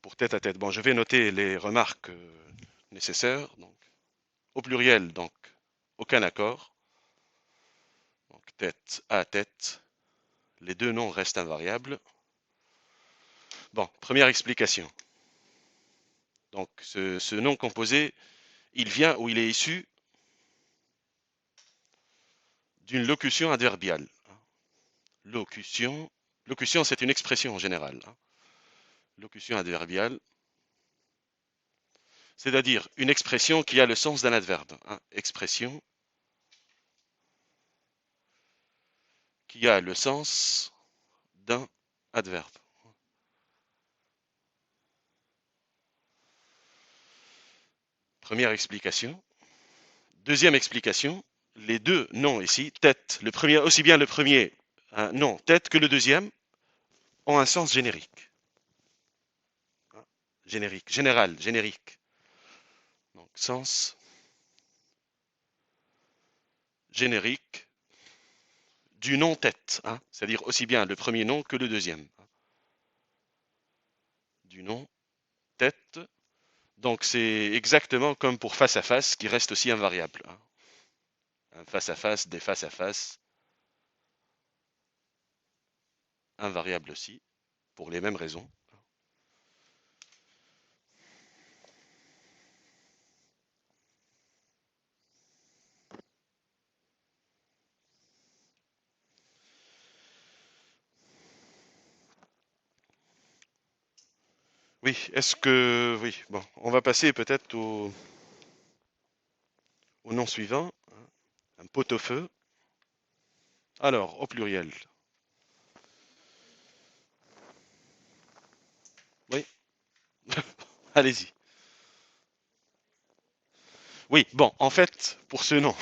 pour tête à tête, bon, je vais noter les remarques nécessaires. Donc, au pluriel, donc, aucun accord. Donc, tête à tête. Les deux noms restent invariables. Bon, première explication. Donc, ce nom composé, il vient ou il est issu d'une locution adverbiale. Locution, c'est une expression en général. Locution adverbiale, c'est-à-dire une expression qui a le sens d'un adverbe. Expression qui a le sens d'un adverbe. Première explication. Deuxième explication, les deux noms ici, tête, le premier, aussi bien le premier nom tête que le deuxième, ont un sens générique. Générique, général, générique. Donc, sens générique du nom tête, c'est-à-dire aussi bien le premier nom que le deuxième. Du nom tête. Donc c'est exactement comme pour face à face qui reste aussi invariable. Un face à face, des face à face, invariable aussi, pour les mêmes raisons. Oui, est-ce que... Oui, bon, on va passer peut-être au nom suivant. Un pot-au-feu. Alors, au pluriel. Oui, allez-y. Oui, bon, en fait, pour ce nom,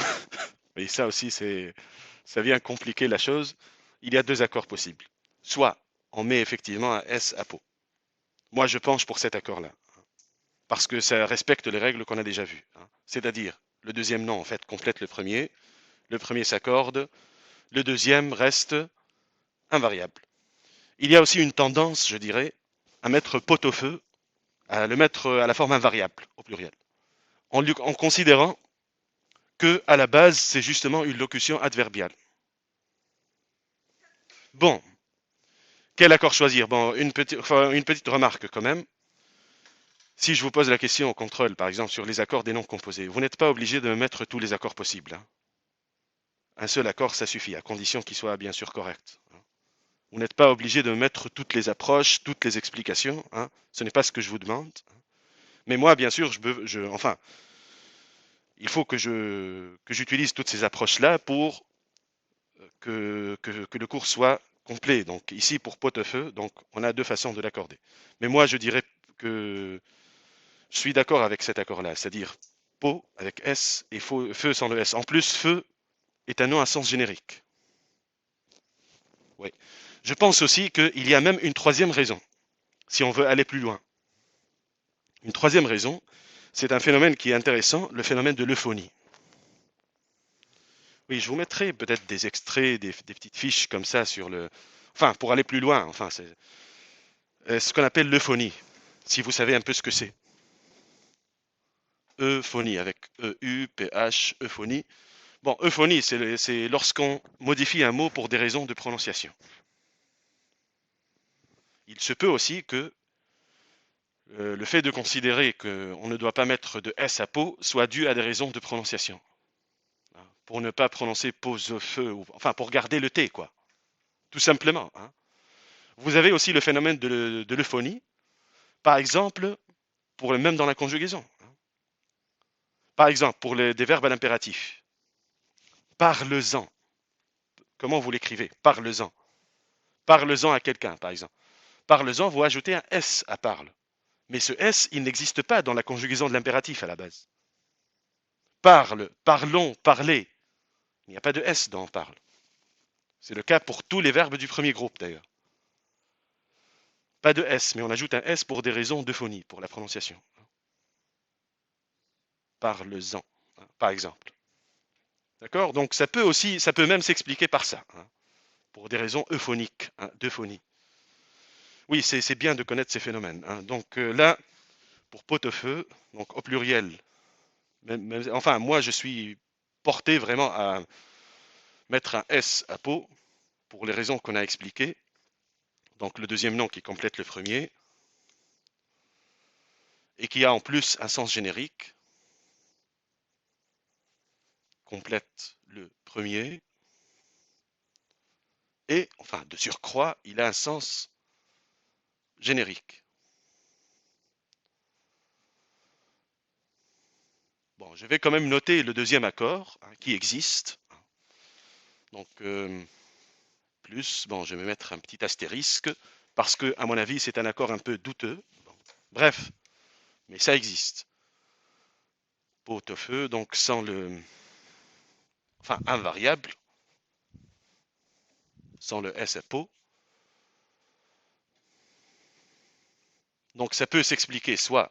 et ça aussi, ça vient compliquer la chose, il y a deux accords possibles. Soit on met effectivement un S à pot. Moi, je penche pour cet accord-là, parce que ça respecte les règles qu'on a déjà vues. C'est-à-dire, le deuxième nom, en fait, complète le premier s'accorde, le deuxième reste invariable. Il y a aussi une tendance, je dirais, à mettre pot-au-feu, à le mettre à la forme invariable, au pluriel, en considérant que, à la base, c'est justement une locution adverbiale. Bon, quel accord choisir? Bon, une petite remarque quand même. Si je vous pose la question au contrôle, par exemple, sur les accords des noms composés, vous n'êtes pas obligé de me mettre tous les accords possibles. Un seul accord, ça suffit, à condition qu'il soit bien sûr correct. Vous n'êtes pas obligé de me mettre toutes les approches, toutes les explications. Ce n'est pas ce que je vous demande. Mais moi, bien sûr, enfin, il faut que j'utilise toutes ces approches-là pour que le cours soit complet. Donc ici, pour pot-au-feu, donc on a deux façons de l'accorder. Mais moi, je dirais que je suis d'accord avec cet accord-là, c'est-à-dire pot avec S et feu sans le S. En plus, feu est un nom à sens générique. Oui. Je pense aussi qu'il y a même une troisième raison, si on veut aller plus loin. Une troisième raison, c'est un phénomène qui est intéressant, le phénomène de l'euphonie. Oui, je vous mettrai peut-être des extraits, des petites fiches comme ça sur le... Enfin, pour aller plus loin, enfin, c'est ce qu'on appelle l'euphonie, si vous savez un peu ce que c'est. Euphonie, avec E-U-P-H, euphonie. Bon, euphonie, c'est lorsqu'on modifie un mot pour des raisons de prononciation. Il se peut aussi que le fait de considérer qu'on ne doit pas mettre de S à pot soit dû à des raisons de prononciation. Pour ne pas prononcer pose-feu, enfin pour garder le T, quoi. Tout simplement. Vous avez aussi le phénomène de l'euphonie, par exemple, même dans la conjugaison. Par exemple, pour des verbes à l'impératif, parle-en. Comment vous l'écrivez? Parle-en. Parle-en à quelqu'un, par exemple. Parle-en, vous ajoutez un S à parle. Mais ce S, il n'existe pas dans la conjugaison de l'impératif à la base. Parle, parlons, parler. Il n'y a pas de S dans parle. C'est le cas pour tous les verbes du premier groupe d'ailleurs. Pas de S, mais on ajoute un S pour des raisons d'euphonie, pour la prononciation. Parle-en, par exemple. D'accord? Donc ça peut même s'expliquer par ça, pour des raisons euphoniques, d'euphonie. Oui, c'est bien de connaître ces phénomènes. Donc là, pour pot-au-feu, donc au pluriel, enfin moi je suis porté vraiment à mettre un S à pot pour les raisons qu'on a expliquées. Donc le deuxième nom qui complète le premier et qui a en plus un sens générique, complète le premier et, enfin de surcroît, il a un sens générique. Bon, je vais quand même noter le deuxième accord qui existe. Donc plus, bon, je vais mettre un petit astérisque parce que, à mon avis, c'est un accord un peu douteux. Bon, bref, mais ça existe. Pot-au-feu, donc sans le, enfin invariable, sans le S à pot. Donc ça peut s'expliquer soit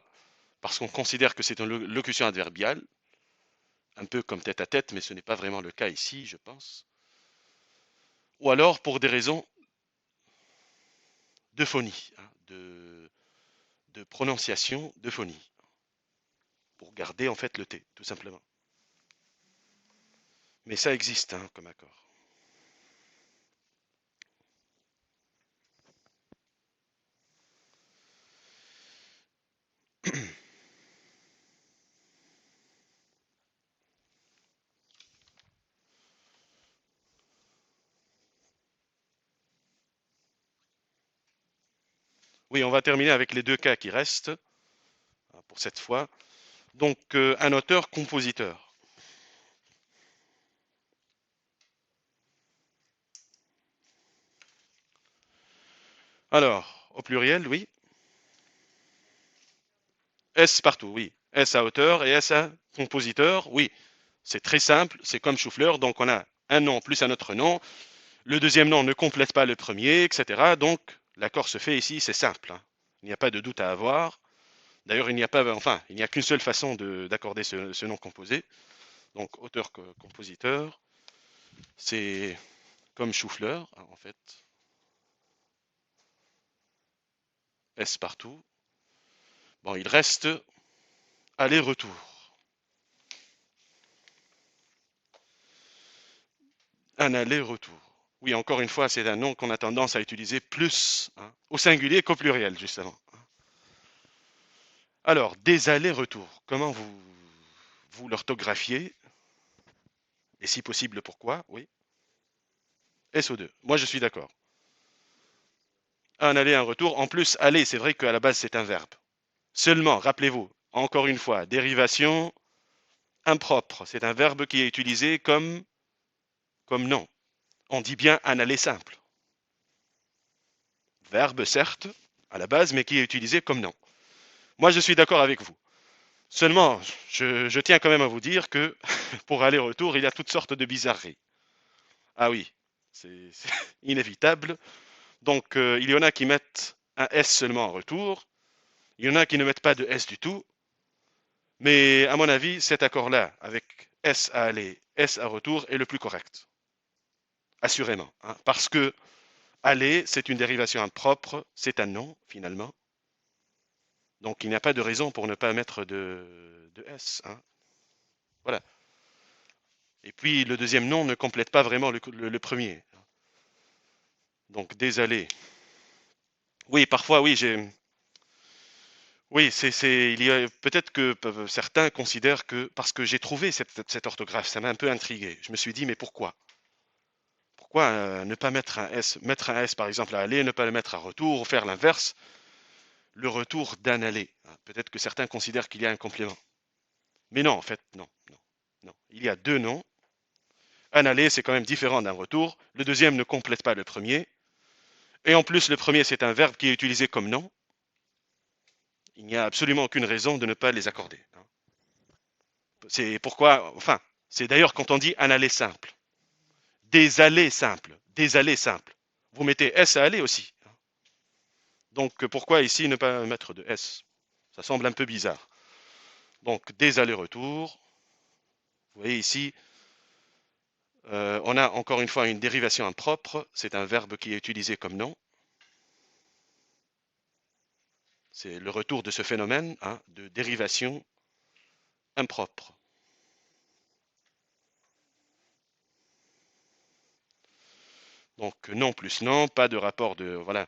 parce qu'on considère que c'est une locution adverbiale, un peu comme tête à tête, mais ce n'est pas vraiment le cas ici, je pense. Ou alors pour des raisons de phonie, de prononciation de phonie, pour garder en fait le T, tout simplement. Mais ça existe comme accord. Oui, on va terminer avec les deux cas qui restent pour cette fois. Donc, un auteur-compositeur. Alors, au pluriel, oui. S partout, oui. S à auteur et S à compositeur, oui. C'est très simple, c'est comme chou-fleur. Donc, on a un nom plus un autre nom. Le deuxième nom ne complète pas le premier, etc. Donc, l'accord se fait ici, c'est simple. Il n'y a pas de doute à avoir. D'ailleurs, il n'y a qu'une seule façon d'accorder ce nom composé. Donc, auteur-compositeur, c'est comme chou-fleur, en fait. S partout. Bon, il reste aller-retour. Un aller-retour. Oui, encore une fois, c'est un nom qu'on a tendance à utiliser plus au singulier qu'au pluriel, justement. Alors, des allers-retours. Comment vous l'orthographiez? Et si possible, pourquoi? Oui. SO2. Moi, je suis d'accord. Un aller, un retour. En plus, aller, c'est vrai qu'à la base, c'est un verbe. Seulement, rappelez-vous, encore une fois, dérivation impropre. C'est un verbe qui est utilisé comme nom. On dit bien un aller simple. Verbe, certes, à la base, mais qui est utilisé comme nom. Moi, je suis d'accord avec vous. Seulement, je tiens quand même à vous dire que pour aller-retour, il y a toutes sortes de bizarreries. Ah oui, c'est inévitable. Donc, il y en a qui mettent un S seulement en retour. Il y en a qui ne mettent pas de S du tout. Mais à mon avis, cet accord-là, avec S à aller, S à retour, est le plus correct. Assurément. Parce que aller, c'est une dérivation impropre, c'est un nom, finalement. Donc, il n'y a pas de raison pour ne pas mettre de S. Voilà. Et puis, le deuxième nom ne complète pas vraiment le premier. Donc, des allées. Oui, parfois, oui, Oui, il y a peut-être que certains considèrent que, parce que j'ai trouvé cette orthographe, ça m'a un peu intrigué. Je me suis dit, mais pourquoi? Pourquoi ne pas mettre un S par exemple à aller, ne pas le mettre à retour, ou faire l'inverse, le retour d'un aller? Peut-être que certains considèrent qu'il y a un complément. Mais non, en fait, non, non, non. Il y a deux noms. Un aller, c'est quand même différent d'un retour. Le deuxième ne complète pas le premier. Et en plus, le premier, c'est un verbe qui est utilisé comme nom. Il n'y a absolument aucune raison de ne pas les accorder, hein. C'est pourquoi, enfin, c'est d'ailleurs quand on dit un aller simple. Des allées simples, des allées simples. Vous mettez S à aller aussi, hein. Donc pourquoi ici ne pas mettre de S? Ça semble un peu bizarre. Donc des allers-retours. Vous voyez ici, on a encore une fois une dérivation impropre. C'est un verbe qui est utilisé comme nom. C'est le retour de ce phénomène, hein, de dérivation impropre. Donc non plus non, pas de rapport de... Voilà,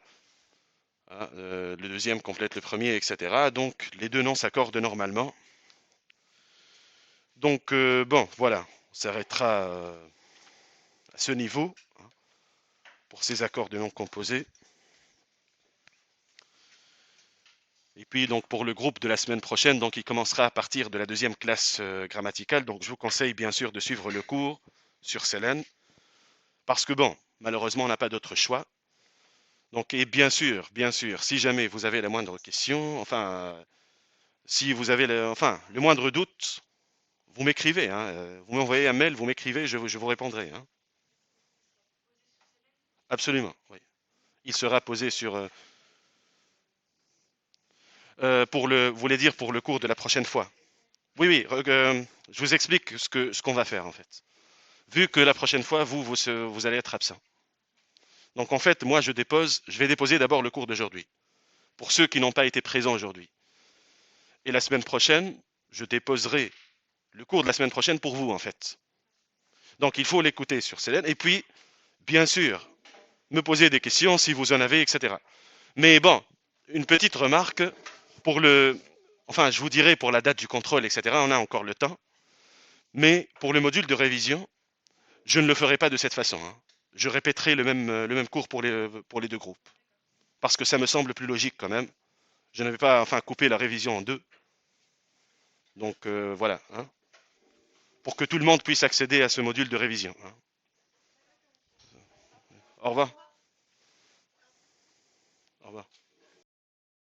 hein, le deuxième complète le premier, etc. Donc les deux noms s'accordent normalement. Donc bon, voilà, on s'arrêtera à ce niveau, hein, pour ces accords de noms composés. Et puis donc pour le groupe de la semaine prochaine, donc il commencera à partir de la deuxième classe grammaticale. Donc je vous conseille bien sûr de suivre le cours sur Célène, parce que bon, malheureusement on n'a pas d'autre choix. Donc et bien sûr, si jamais vous avez la moindre question, enfin si vous avez le moindre doute, vous m'écrivez, hein, vous m'envoyez un mail, vous m'écrivez, je vous répondrai, hein. Absolument, oui. Il sera posé sur pour le, vous voulez dire pour le cours de la prochaine fois. Oui, oui, je vous explique ce qu'on va faire en fait. Vu que la prochaine fois, vous allez être absent. Donc en fait, moi, je vais déposer d'abord le cours d'aujourd'hui, pour ceux qui n'ont pas été présents aujourd'hui. Et la semaine prochaine, je déposerai le cours de la semaine prochaine pour vous en fait. Donc il faut l'écouter sur Célène. Et puis, bien sûr, me poser des questions si vous en avez, etc. Mais bon, une petite remarque pour le... Enfin, je vous dirai pour la date du contrôle, etc. On a encore le temps. Mais pour le module de révision, je ne le ferai pas de cette façon, hein. Je répéterai le même cours pour les deux groupes. Parce que ça me semble plus logique quand même. Je ne vais pas enfin couper la révision en deux. Donc voilà, hein, pour que tout le monde puisse accéder à ce module de révision, hein. Au revoir. Au revoir.